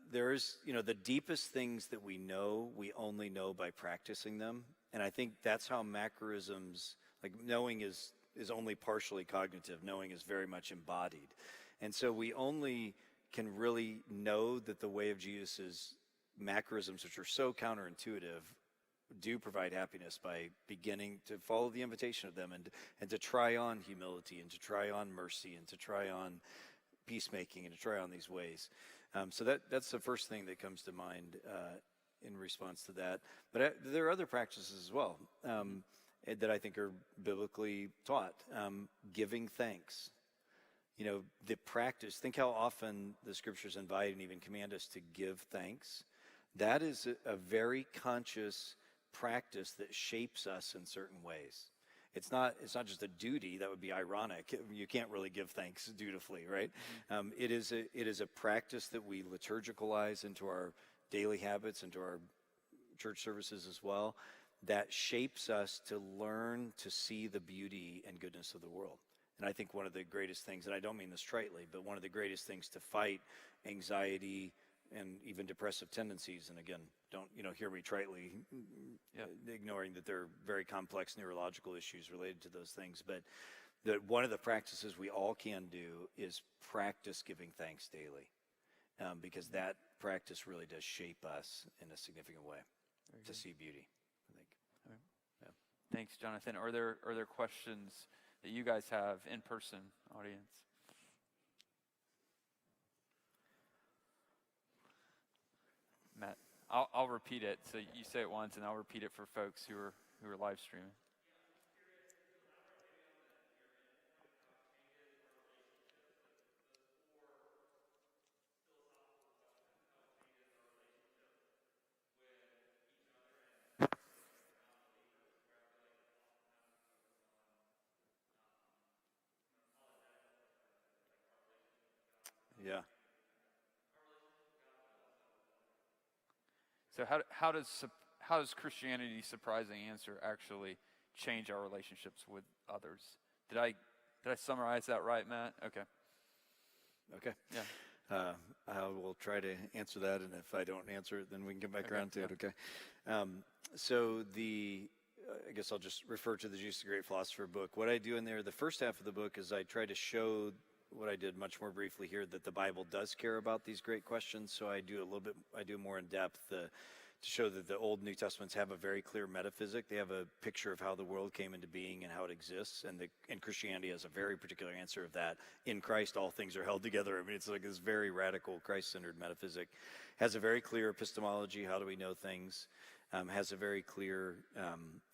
there's, the deepest things that we know, we only know by practicing them. And I think that's how macrisms, like knowing is only partially cognitive, knowing is very much embodied. And so we only can really know that the way of Jesus' macrisms, which are so counterintuitive, do provide happiness by beginning to follow the invitation of them and to try on humility and to try on mercy and to try on peacemaking and to try on these ways. So that's the first thing that comes to mind in response to that. But there are other practices as well that I think are biblically taught. Giving thanks. The practice, think how often the scriptures invite and even command us to give thanks. That is a very conscious practice that shapes us in certain ways. It's not just a duty. That would be ironic. You can't really give thanks dutifully, right? It is a practice that we liturgicalize into our daily habits, into our church services as well, that shapes us to learn to see the beauty and goodness of the world. And I think one of the greatest things, and I don't mean this tritely, but one of the greatest things to fight anxiety and even depressive tendencies, and again, don't hear me tritely, ignoring that there are very complex neurological issues related to those things, but that one of the practices we all can do is practice giving thanks daily, because that practice really does shape us in a significant way to see beauty, I think. Okay. Yeah. Thanks, Jonathan. Are there questions that you guys have in person, audience? Matt, I'll repeat it. So you say it once, and I'll repeat it for folks who are live streaming. Yeah. So how does Christianity's surprising answer actually change our relationships with others? Did I summarize that right, Matt? Okay. Yeah. I will try to answer that, and if I don't answer it, then we can come back around to it. Okay. So I guess I'll just refer to the Jesus the Great Philosopher book. What I do in there, the first half of the book, is I try to show what I did much more briefly here, that the Bible does care about these great questions. So I do more in depth to show that the Old New Testaments have a very clear metaphysic. They have a picture of how the world came into being and how it exists. And Christianity has a very particular answer of that. In Christ, all things are held together. I mean, it's like this very radical Christ-centered metaphysic. Has a very clear epistemology. How do we know things? Has a very clear,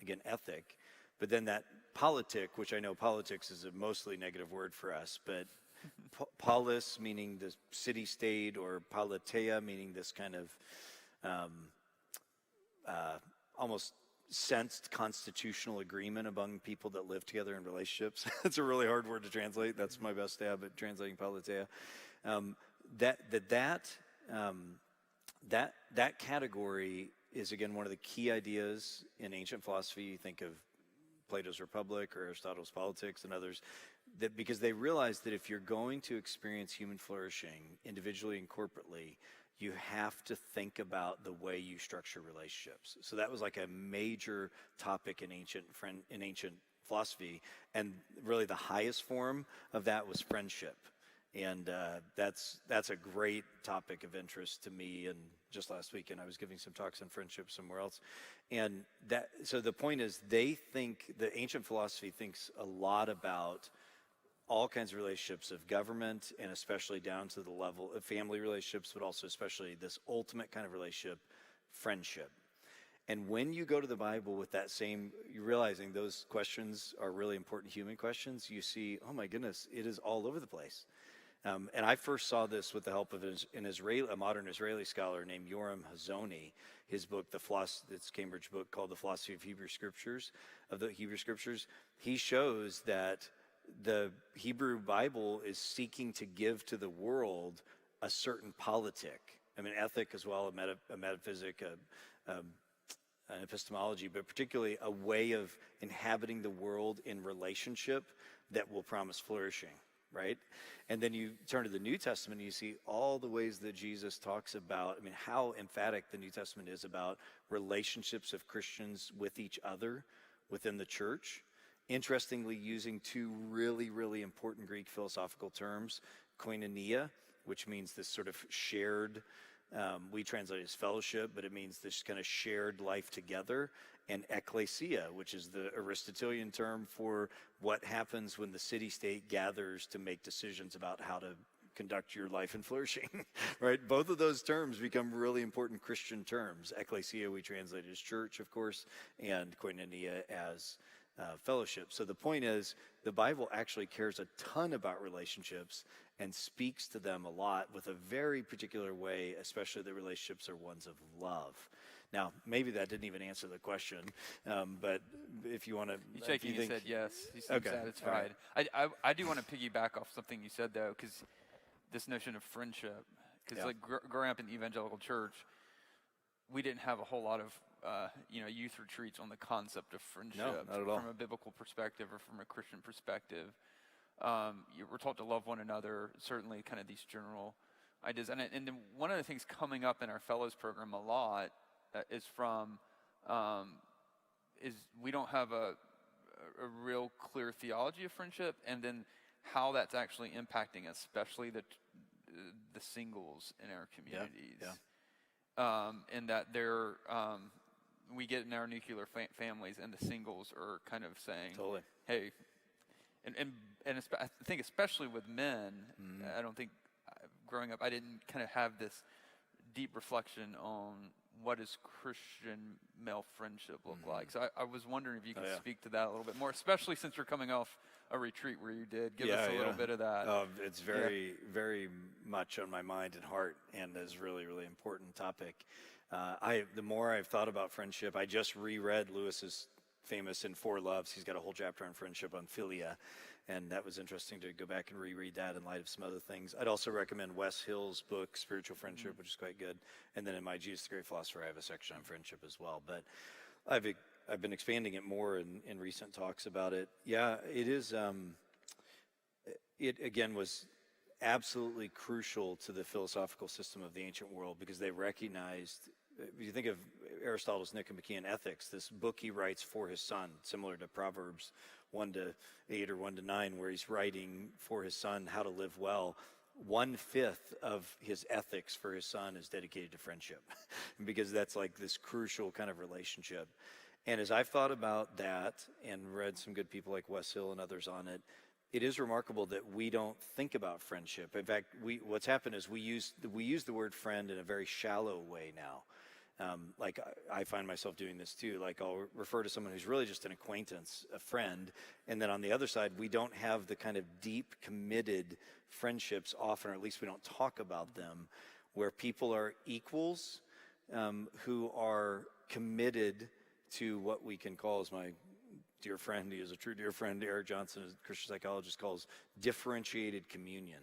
again, ethic. But then that politic, which I know politics is a mostly negative word for us, but polis meaning the city-state, or politeia meaning this kind of almost sensed constitutional agreement among people that live together in relationships. It's a really hard word to translate. That's my best stab at translating politeia. That category is, again, one of the key ideas in ancient philosophy. You think of Plato's Republic or Aristotle's Politics and others, that because they realized that if you're going to experience human flourishing individually and corporately, you have to think about the way you structure relationships. So that was like a major topic in ancient philosophy, and really the highest form of that was friendship. And that's a great topic of interest to me. And just last weekend, I was giving some talks on friendship somewhere else. And so the point is, the ancient philosophy thinks a lot about all kinds of relationships of government, and especially down to the level of family relationships, but also especially this ultimate kind of relationship, friendship. And when you go to the Bible with that same, you're realizing those questions are really important human questions, you see, oh my goodness, it is all over the place. And I first saw this with the help of a modern Israeli scholar named Yoram Hazony. His book, it's Cambridge book called The Philosophy of Hebrew Scriptures, he shows that the Hebrew Bible is seeking to give to the world a certain politic. I mean, ethic as well, a metaphysic, an epistemology, but particularly a way of inhabiting the world in relationship that will promise flourishing, right? And then you turn to the New Testament and you see all the ways that Jesus talks about, how emphatic the New Testament is about relationships of Christians with each other within the church. Interestingly, using two really, really important Greek philosophical terms, koinonia, which means this sort of shared, we translate it as fellowship, but it means this kind of shared life together, and ekklesia, which is the Aristotelian term for what happens when the city-state gathers to make decisions about how to conduct your life in flourishing, right? Both of those terms become really important Christian terms. Ekklesia we translate as church, of course, and koinonia as fellowship. So the point is, the Bible actually cares a ton about relationships and speaks to them a lot with a very particular way, especially the relationships are ones of love. Now, maybe that didn't even answer the question, but if you want to... He's shaking his head yes. He seems satisfied. Right. I do want to piggyback off something you said, though, because this notion of friendship, because growing up in the evangelical church, we didn't have a whole lot of youth retreats on the concept of friendship. No, not at all. From a biblical perspective or from a Christian perspective. We're taught to love one another, certainly kind of these general ideas. And then one of the things coming up in our fellows program a lot is we don't have a real clear theology of friendship, and then how that's actually impacting especially the singles in our communities. Yeah. And that we get in our nuclear families, and the singles are kind of saying, totally. Hey, and I think especially with men, I don't think growing up I didn't kind of have this deep reflection on what does Christian male friendship look like. So I was wondering if you could speak to that a little bit more, especially since you're coming off a retreat where you did. Give us a little bit of that. It's very, very much on my mind and heart, and is really, really important topic. The more I've thought about friendship, I just reread Lewis's famous In Four Loves. He's got a whole chapter on friendship, on philia, and that was interesting to go back and reread that in light of some other things. I'd also recommend Wes Hill's book, Spiritual Friendship, which is quite good. And then in my Jesus the Great Philosopher, I have a section on friendship as well. But I've been expanding it more in recent talks about it. Yeah, it is. It again was absolutely crucial to the philosophical system of the ancient world, because they recognized, if you think of Aristotle's Nicomachean Ethics, this book he writes for his son, similar to Proverbs 1-8 or 1-9, where he's writing for his son how to live well. 1/5 of his ethics for his son is dedicated to friendship, because that's like this crucial kind of relationship. And as I've thought about that and read some good people like Wes Hill and others on it, it is remarkable that we don't think about friendship. In fact, what's happened is we use the word friend in a very shallow way now. Like I find myself doing this too. Like I'll refer to someone who's really just an acquaintance, a friend, and then on the other side, we don't have the kind of deep, committed friendships often, or at least we don't talk about them, where people are equals, who are committed to what we can call, as my dear friend, he is a true dear friend, Eric Johnson, a Christian psychologist, calls differentiated communion,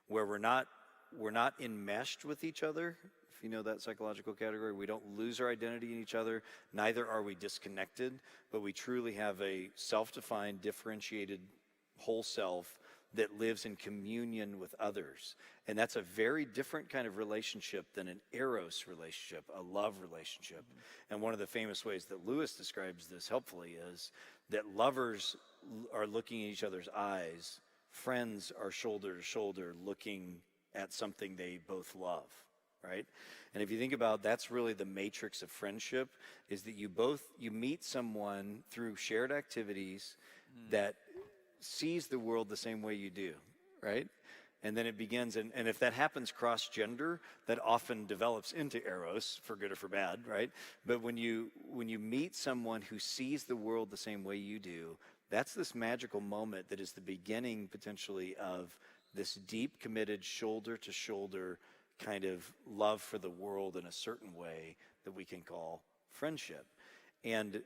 where we're not enmeshed with each other. If you know that psychological category, we don't lose our identity in each other. Neither are we disconnected, but we truly have a self-defined, differentiated whole self that lives in communion with others. And that's a very different kind of relationship than an eros relationship, a love relationship. And one of the famous ways that Lewis describes this helpfully is that lovers are looking in each other's eyes, friends are shoulder to shoulder looking at something they both love, right? And if you think about, that's really the matrix of friendship, is that you meet someone through shared activities that sees the world the same way you do, right? And then it begins, and if that happens cross-gender, that often develops into eros, for good or for bad, right? But when you meet someone who sees the world the same way you do, that's this magical moment that is the beginning, potentially, of this deep, committed, shoulder-to-shoulder kind of love for the world in a certain way that we can call friendship. And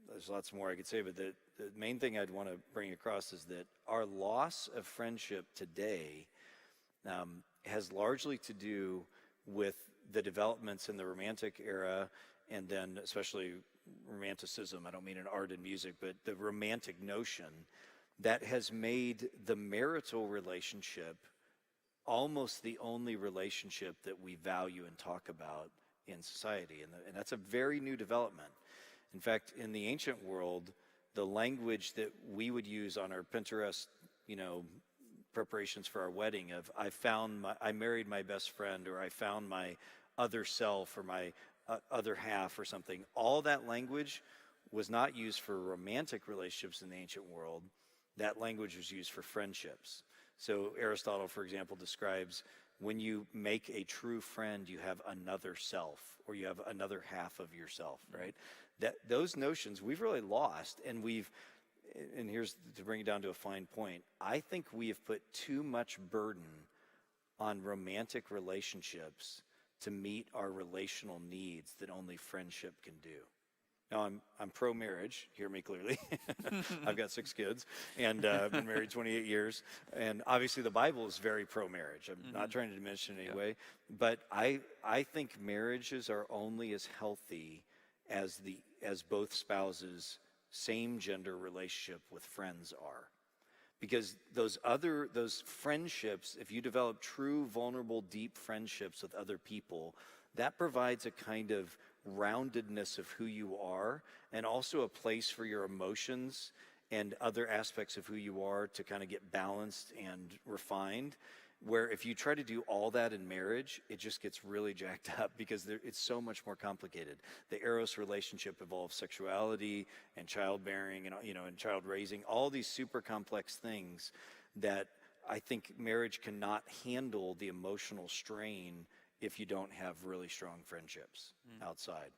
there's lots more I could say, but the main thing I'd want to bring across is that our loss of friendship today has largely to do with the developments in the Romantic era, and then especially Romanticism. I don't mean in art and music, but the romantic notion that has made the marital relationship almost the only relationship that we value and talk about in society. And that's a very new development. In fact, in the ancient world, the language that we would use on our Pinterest, preparations for our wedding of I married my best friend, or I found my other self, or my other half, or something. All that language was not used for romantic relationships in the ancient world. That language was used for friendships. So Aristotle, for example, describes when you make a true friend, you have another self, or you have another half of yourself, right? Those notions we've really lost, and here's to bring it down to a fine point. I think we have put too much burden on romantic relationships to meet our relational needs that only friendship can do. Now, I'm pro-marriage, hear me clearly. I've got 6 kids, and been married 28 years. And obviously the Bible is very pro-marriage. I'm not trying to diminish it in any way. But I think marriages are only as healthy as both spouses' same-gender relationship with friends are. Because those friendships, if you develop true, vulnerable, deep friendships with other people, that provides a kind of roundedness of who you are, and also a place for your emotions and other aspects of who you are to kind of get balanced and refined. Where if you try to do all that in marriage, it just gets really jacked up because it's so much more complicated. The eros relationship involves sexuality and childbearing and child raising, all these super complex things that I think marriage cannot handle the emotional strain if you don't have really strong friendships outside.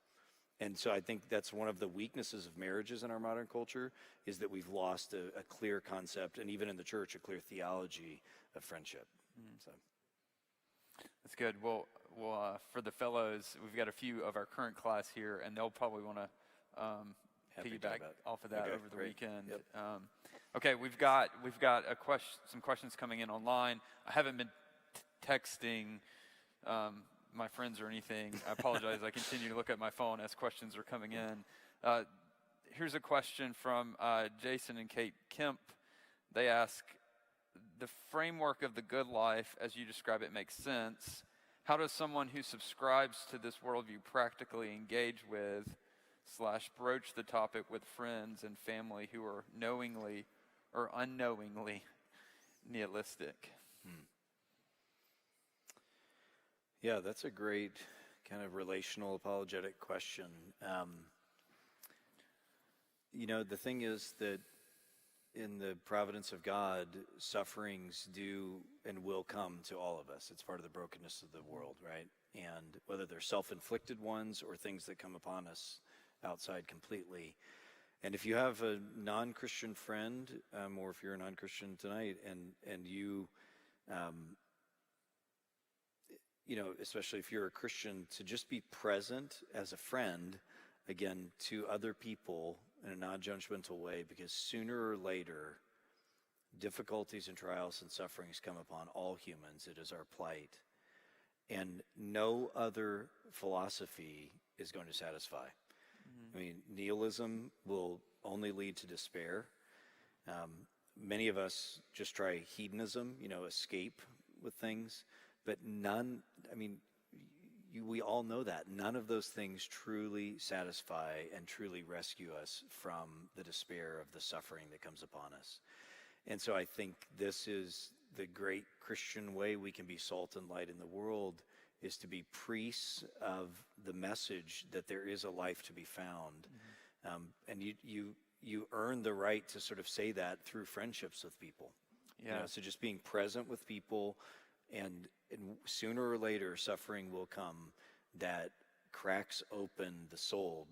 And so I think that's one of the weaknesses of marriages in our modern culture, is that we've lost a clear concept, and even in the church, a clear theology of friendship. So that's good. Well, for the fellows, we've got a few of our current class here, and they'll probably want to piggyback off of that over the weekend. Yep. Okay, we've got some questions coming in online. I haven't been texting my friends or anything. I apologize. I continue to look at my phone as questions are coming in. Here's a question from Jason and Kate Kemp. They ask, the framework of the good life, as you describe it, makes sense. How does someone who subscribes to this worldview practically engage with / broach the topic with friends and family who are knowingly or unknowingly nihilistic? Yeah, that's a great kind of relational apologetic question. The thing is that in the providence of God, sufferings do and will come to all of us. It's part of the brokenness of the world, right? and whether they're self-inflicted ones or things that come upon us outside completely. And if you have a non-Christian friend, or if you're a non-Christian tonight, and you, especially if you're a Christian, to just be present as a friend, again, to other people in a non-judgmental way, because sooner or later, difficulties and trials and sufferings come upon all humans. It is our plight. And no other philosophy is going to satisfy. I mean, nihilism will only lead to despair. Many of us just try hedonism, escape with things, but we all know that. None of those things truly satisfy and truly rescue us from the despair of the suffering that comes upon us. And so I think this is the great Christian way we can be salt and light in the world, is to be priests of the message that there is a life to be found. And you earn the right to sort of say that through friendships with people. Yeah. So just being present with people, and sooner or later suffering will come that cracks open the soul,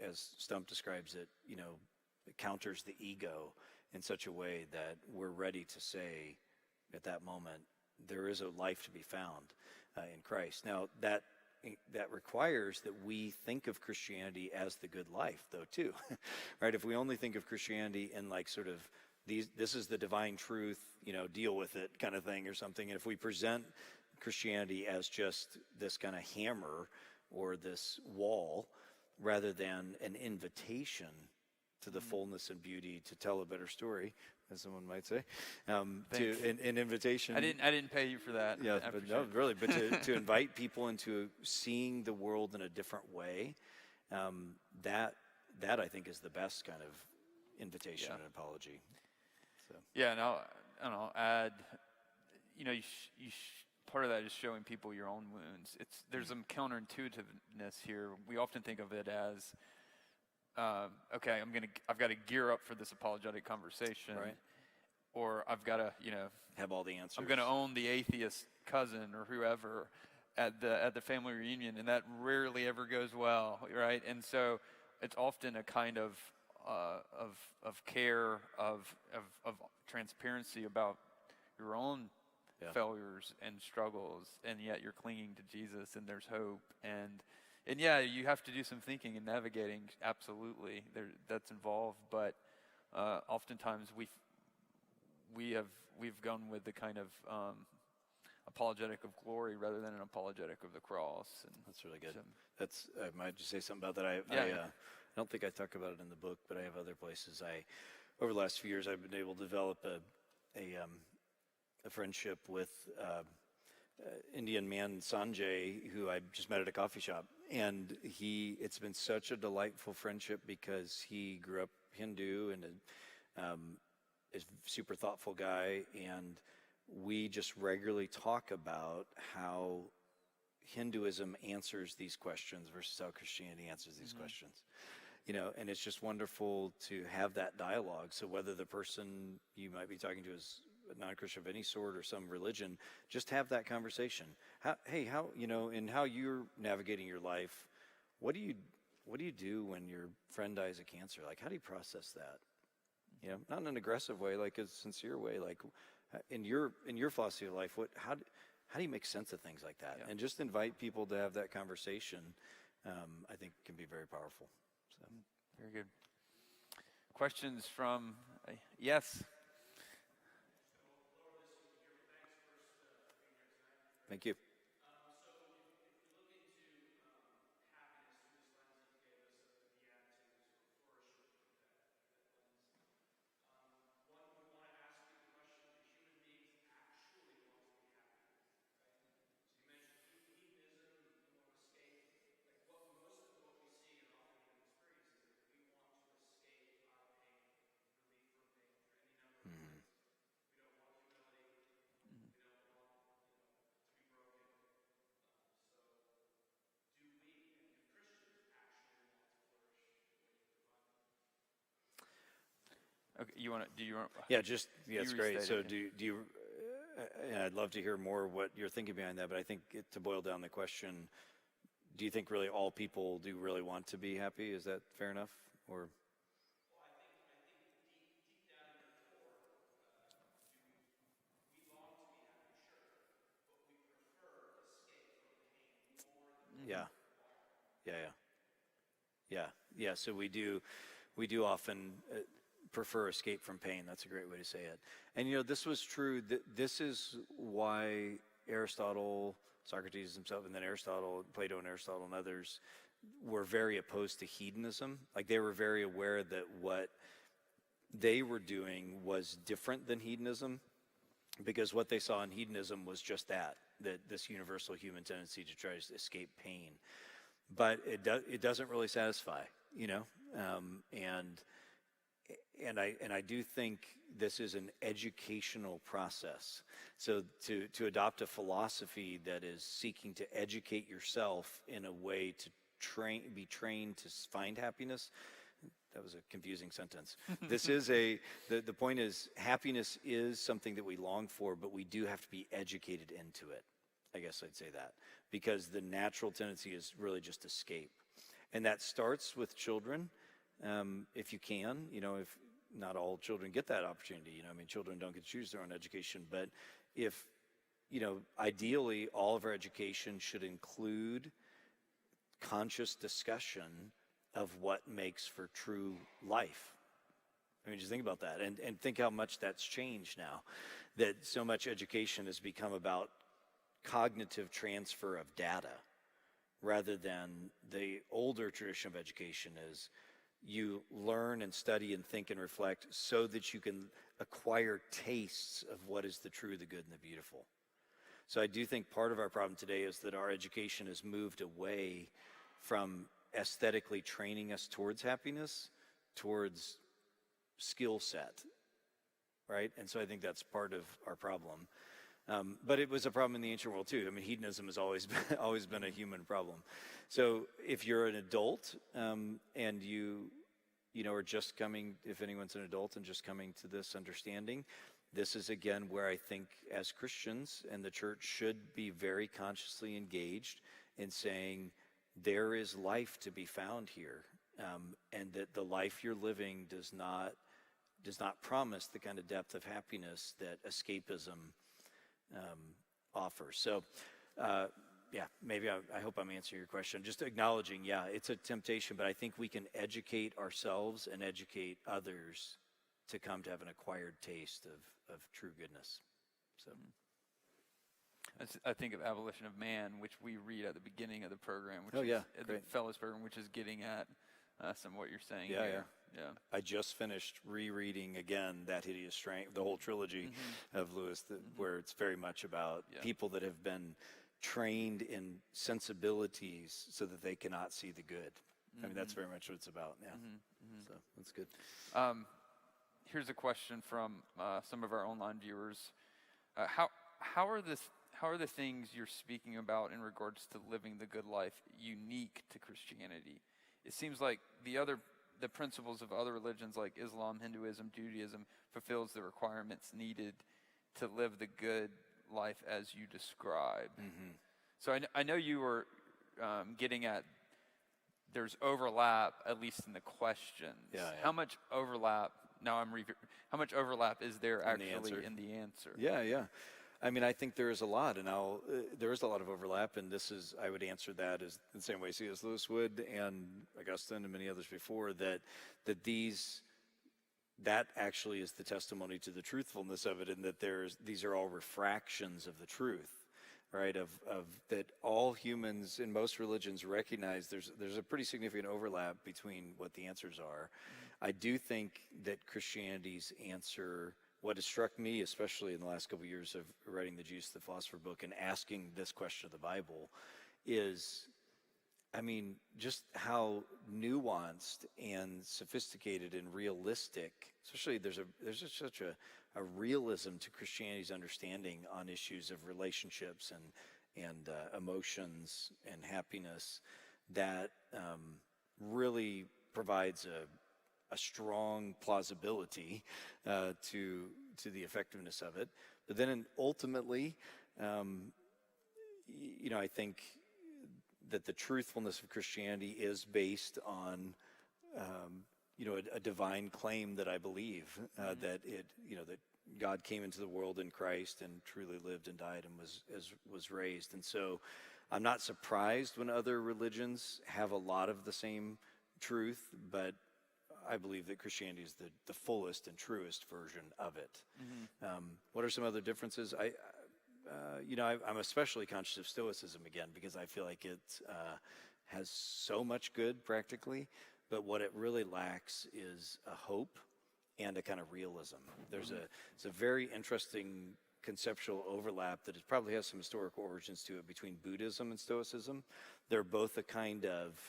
as Stump describes it, it counters the ego in such a way that we're ready to say at that moment, there is a life to be found in Christ. Now, that requires that we think of Christianity as the good life, though, too. Right? If we only think of Christianity in like sort of this is the divine truth, deal with it kind of thing or something. And if we present Christianity as just this kind of hammer or this wall, rather than an invitation to the fullness and beauty to tell a better story, as someone might say, to an invitation. I didn't pay you for that. Yeah, but no, really, but to invite people into seeing the world in a different way, that I think is the best kind of invitation and apology. So. Yeah, and I'll add, part of that is showing people your own wounds. There's some counterintuitiveness here. We often think of it as, okay, I've got to gear up for this apologetic conversation, right? Or I've got to, have all the answers. I'm going to own the atheist cousin or whoever at the family reunion, and that rarely ever goes well, right? And so it's often a kind of care, of transparency about your own failures and struggles, and yet you're clinging to Jesus, and there's hope, and yeah, you have to do some thinking and navigating. Absolutely, that's involved, but oftentimes we've gone with the kind of apologetic of glory rather than an apologetic of the cross. And that's really good. So, I might just say something about that. I don't think I talk about it in the book, but I have other places. Over the last few years, I've been able to develop a friendship with Indian man Sanjay, who I just met at a coffee shop, and it's been such a delightful friendship because he grew up Hindu and is a super thoughtful guy, and we just regularly talk about how Hinduism answers these questions versus how Christianity answers these questions. And it's just wonderful to have that dialogue. So whether the person you might be talking to is a non-Christian of any sort or some religion, just have that conversation. How you're navigating your life, what do you do when your friend dies of cancer? Like, how do you process that? Not in an aggressive way, like a sincere way. Like, in your philosophy of life, how do you make sense of things like that? Yeah. And just invite people to have that conversation, I think can be very powerful. So. Very good. Questions from, yes? Thank you. Okay, do you want? Yeah, it's great. So do you? and I'd love to hear more what you're thinking behind that, but I think to boil down the question, do you think really all people do really want to be happy? Is that fair enough? Or yeah, yeah, yeah, yeah, yeah. So we do often prefer escape from pain. That's a great way to say it. And this was true. This is why Aristotle, Socrates himself, and then Aristotle, Plato and Aristotle and others were very opposed to hedonism. Like they were very aware that what they were doing was different than hedonism, because what they saw in hedonism was just that this universal human tendency to try to escape pain. But it doesn't really satisfy, and I do think this is an educational process. So to adopt a philosophy that is seeking to educate yourself in a way to be trained to find happiness. That was a confusing sentence. The point is, happiness is something that we long for, but we do have to be educated into it. I guess I'd say that, because the natural tendency is really just escape. And that starts with children, if you can, if not all children get that opportunity, children don't get to choose their own education, but if, ideally all of our education should include conscious discussion of what makes for true life. Just think about that and think how much that's changed now, that so much education has become about cognitive transfer of data rather than the older tradition of education is you learn and study and think and reflect so that you can acquire tastes of what is the true, the good, and the beautiful. So I do think part of our problem today is that our education has moved away from aesthetically training us towards happiness, towards skill set, right? And so I think that's part of our problem. But it was a problem in the ancient world too. Hedonism has always been a human problem. So if you're an adult and you are just coming, if anyone's an adult and just coming to this understanding, this is again where I think as Christians and the church should be very consciously engaged in saying there is life to be found here, and that the life you're living does not promise the kind of depth of happiness that escapism offers. So, maybe I hope I'm answering your question. Just acknowledging, it's a temptation, but I think we can educate ourselves and educate others to come to have an acquired taste of true goodness. So. I think of Abolition of Man, which we read at the beginning of the program, which the Fellows program, which is getting at some of what you're saying here. Yeah. I just finished rereading again That Hideous Strength, the whole trilogy of Lewis, where it's very much about people that have been trained in sensibilities so that they cannot see the good. That's very much what it's about. Yeah. So that's good. Here's a question from some of our online viewers. How are the things you're speaking about in regards to living the good life unique to Christianity? It seems like the principles of other religions like Islam, Hinduism, Judaism fulfills the requirements needed to live the good life as you describe. So I know you were getting at there's overlap, at least in the questions. How much overlap? How much overlap is there actually in the answer? Yeah. I think there is a lot, and there is a lot of overlap, and I would answer that as the same way C.S. Lewis would, and Augustine and many others before, that actually is the testimony to the truthfulness of it, and that these are all refractions of the truth, right? Of that all humans in most religions recognize there's a pretty significant overlap between what the answers are. I do think that Christianity's answer, what has struck me, especially in the last couple of years of writing the Jesus the Philosopher book and asking this question of the Bible, is, just how nuanced and sophisticated and realistic, especially there's just such a realism to Christianity's understanding on issues of relationships and emotions and happiness that really provides a strong plausibility to to the effectiveness of it. But then ultimately, I think that the truthfulness of Christianity is based on, a divine claim that I believe, that that God came into the world in Christ and truly lived and died and was raised. And so I'm not surprised when other religions have a lot of the same truth, but I believe that Christianity is the fullest and truest version of it. What are some other differences? I'm especially conscious of Stoicism again, because I feel like it has so much good practically, but what it really lacks is a hope and a kind of realism. It's a very interesting conceptual overlap that it probably has some historical origins to it between Buddhism and Stoicism. They're both a kind of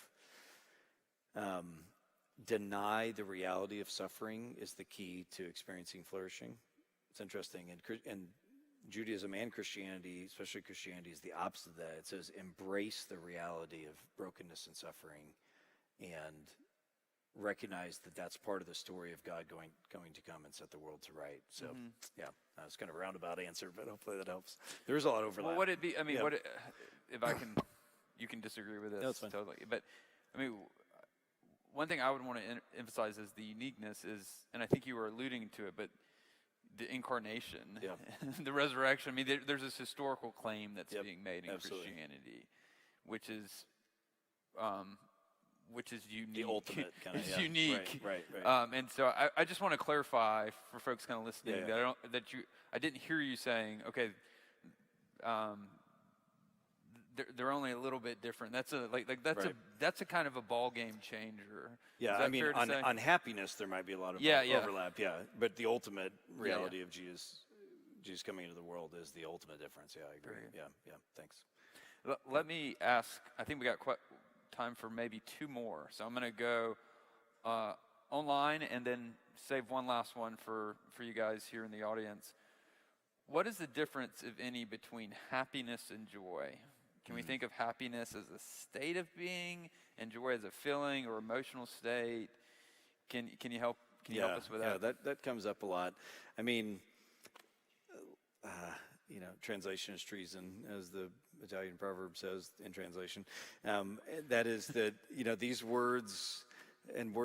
deny the reality of suffering is the key to experiencing flourishing. It's interesting. And Judaism and Christianity, especially Christianity, is the opposite of that. It says embrace the reality of brokenness and suffering and recognize that that's part of the story of God going to come and set the world to right. So, yeah, it's kind of a roundabout answer, but hopefully that helps. There's a lot of overlap. Well, would it be, if I can, you can disagree with this. No, it's fine. Totally. But, one thing I would want to emphasize is the uniqueness is, and I think you were alluding to it, but the incarnation, the resurrection. There's this historical claim that's being made in Christianity, which is unique. The ultimate kind of, it's unique. Right. And so I just want to clarify for folks kind of listening that I didn't hear you saying, okay, they're only a little bit different. That's a kind of a ball game changer. Yeah, on happiness there might be a lot of overlap. Yeah, but the ultimate reality of Jesus coming into the world is the ultimate difference. Yeah, I agree. Great. Yeah. Thanks. Let me ask. I think we got time for maybe two more. So I'm going to go online and then save one last one for you guys here in the audience. What is the difference, if any, between happiness and joy? Can we think of happiness as a state of being and joy as a feeling or emotional state? Can you help us with that? Yeah, that comes up a lot. Translation is treason, as the Italian proverb says in translation. That is that, these words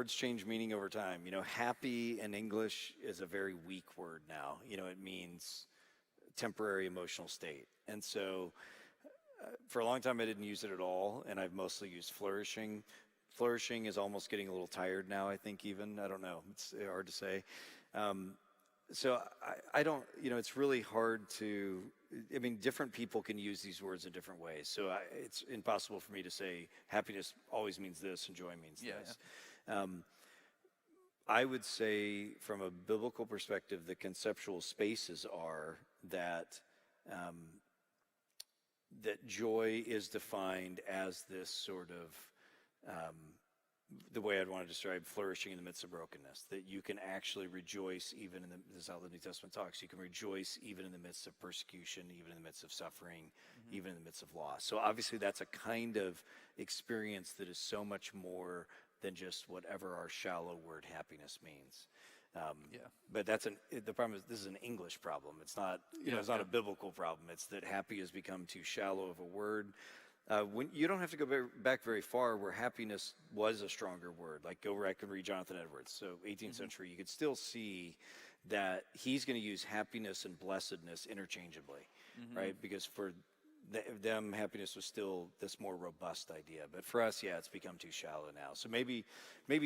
change meaning over time. Happy in English is a very weak word now. It means temporary emotional state. And so for a long time I didn't use it at all, and I've mostly used flourishing. Flourishing is almost getting a little tired now, I think even. I don't know. It's hard to say. So I don't, it's really hard to, different people can use these words in different ways. So it's impossible for me to say happiness always means this and joy means this. Yeah. I would say from a biblical perspective, the conceptual spaces are that that joy is defined as this sort of, the way I'd want to describe flourishing in the midst of brokenness, that you can actually rejoice even this is how the New Testament talks, you can rejoice even in the midst of persecution, even in the midst of suffering, even in the midst of loss. So obviously that's a kind of experience that is so much more than just whatever our shallow word happiness means. But the problem is this is an English problem. It's not, it's not a biblical problem. It's that happy has become too shallow of a word. When you don't have to go back very far where happiness was a stronger word. Like go back and read Jonathan Edwards. So 18th century, you could still see that he's going to use happiness and blessedness interchangeably, right? Because for them, happiness was still this more robust idea. But for us, it's become too shallow now. So maybe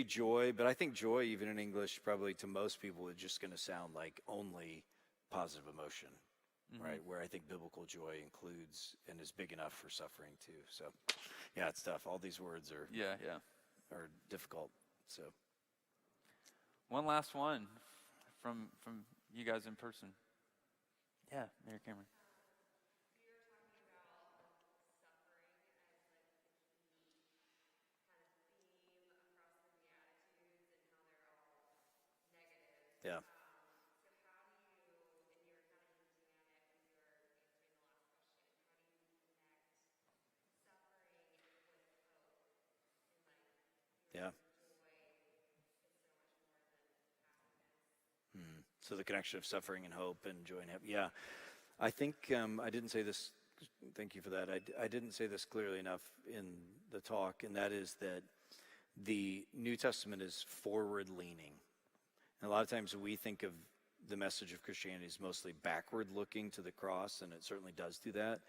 joy, but I think joy, even in English, probably to most people, is just going to sound like only positive emotion, right? Where I think biblical joy includes and is big enough for suffering too. So, it's tough. All these words are are difficult. So, one last one from you guys in person. Yeah, Mary Cameron. Yeah. Yeah. So the connection of suffering and hope and joy and happiness. Yeah, I think I didn't say this. Thank you for that. I didn't say this clearly enough in the talk, and that is that the New Testament is forward-leaning. And a lot of times we think of the message of Christianity as mostly backward-looking to the cross, and it certainly does do that.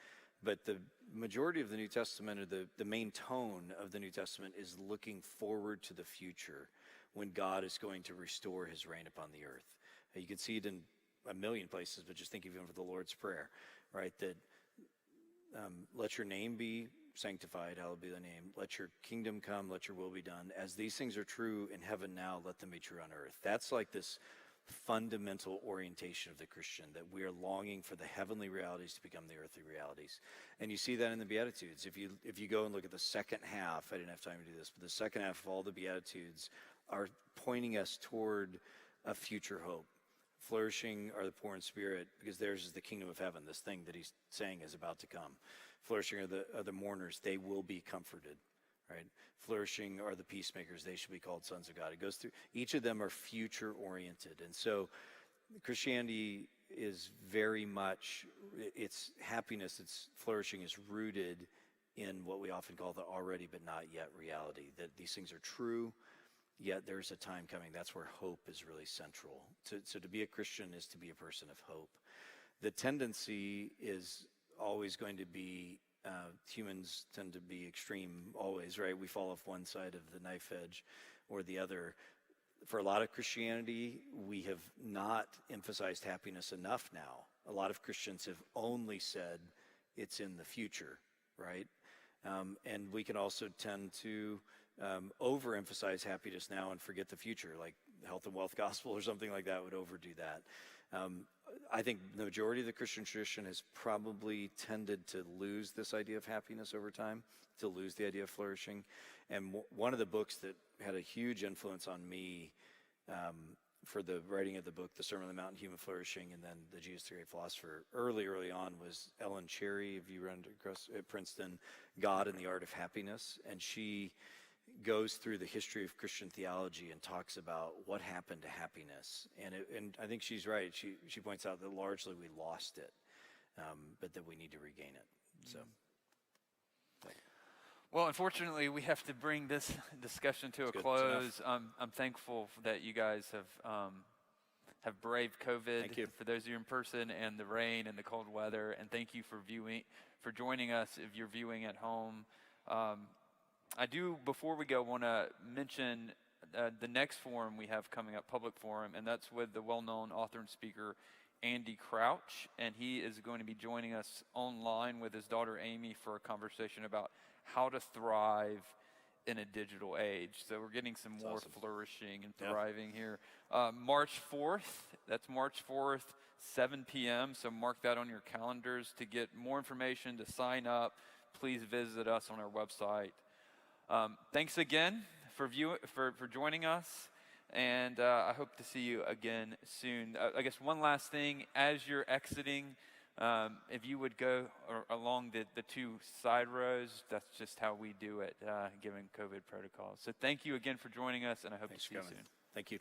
But the majority of the New Testament, or the main tone of the New Testament, is looking forward to the future when God is going to restore his reign upon the earth. You can see it in a million places, but just think even of the Lord's Prayer, right? That let your name be sanctified, hallowed be thy name. Let your kingdom come, let your will be done. As these things are true in heaven now, let them be true on earth. That's like this fundamental orientation of the Christian, that we are longing for the heavenly realities to become the earthly realities. And you see that in the Beatitudes. If you go and look at the second half, I didn't have time to do this, but the second half of all the Beatitudes are pointing us toward a future hope. Flourishing are the poor in spirit, because theirs is the kingdom of heaven, this thing that he's saying is about to come. Flourishing are the mourners, they will be comforted, right? Flourishing are the peacemakers, they shall be called sons of God. It goes through, each of them are future oriented. And so Christianity is very much, its happiness, its flourishing is rooted in what we often call the already but not yet reality, that these things are true, yet there's a time coming. That's where hope is really central. So to be a Christian is to be a person of hope. The tendency is always going to be, humans tend to be extreme always, right? We fall off one side of the knife edge or the other. For a lot of Christianity, we have not emphasized happiness enough now. A lot of Christians have only said it's in the future, right? And we can also tend to overemphasize happiness now and forget the future, like health and wealth gospel or something like that would overdo that. I think the majority of the Christian tradition has probably tended to lose this idea of happiness over time, to lose the idea of flourishing. And one of the books that had a huge influence on me for the writing of the book, The Sermon on the Mount, Human Flourishing, and then The Jesus the Great Philosopher, early on was Ellen Cherry, if you run across at Princeton, God and the Art of Happiness. And she goes through the history of Christian theology and talks about what happened to happiness. And I think she's right. She points out that largely we lost it, but that we need to regain it. So. Well, unfortunately, we have to bring this discussion to a close. I'm thankful that you guys have braved COVID. Thank you. For those of you in person, and the rain and the cold weather. And thank you for joining us if you're viewing at home. I do, before we go, want to mention the next forum we have coming up, public forum, and that's with the well-known author and speaker Andy Crouch, and he is going to be joining us online with his daughter Amy for a conversation about how to thrive in a digital age. So we're getting some more awesome. Flourishing and thriving here. March 4th, that's March 4th, 7 p.m., so mark that on your calendars. To get more information, to sign up, please visit us on our website. Thanks again for joining us, and I hope to see you again soon. I guess one last thing, as you're exiting, if you would go along the two side rows, that's just how we do it, given COVID protocols. So thank you again for joining us, and I hope to see you soon. Thank you.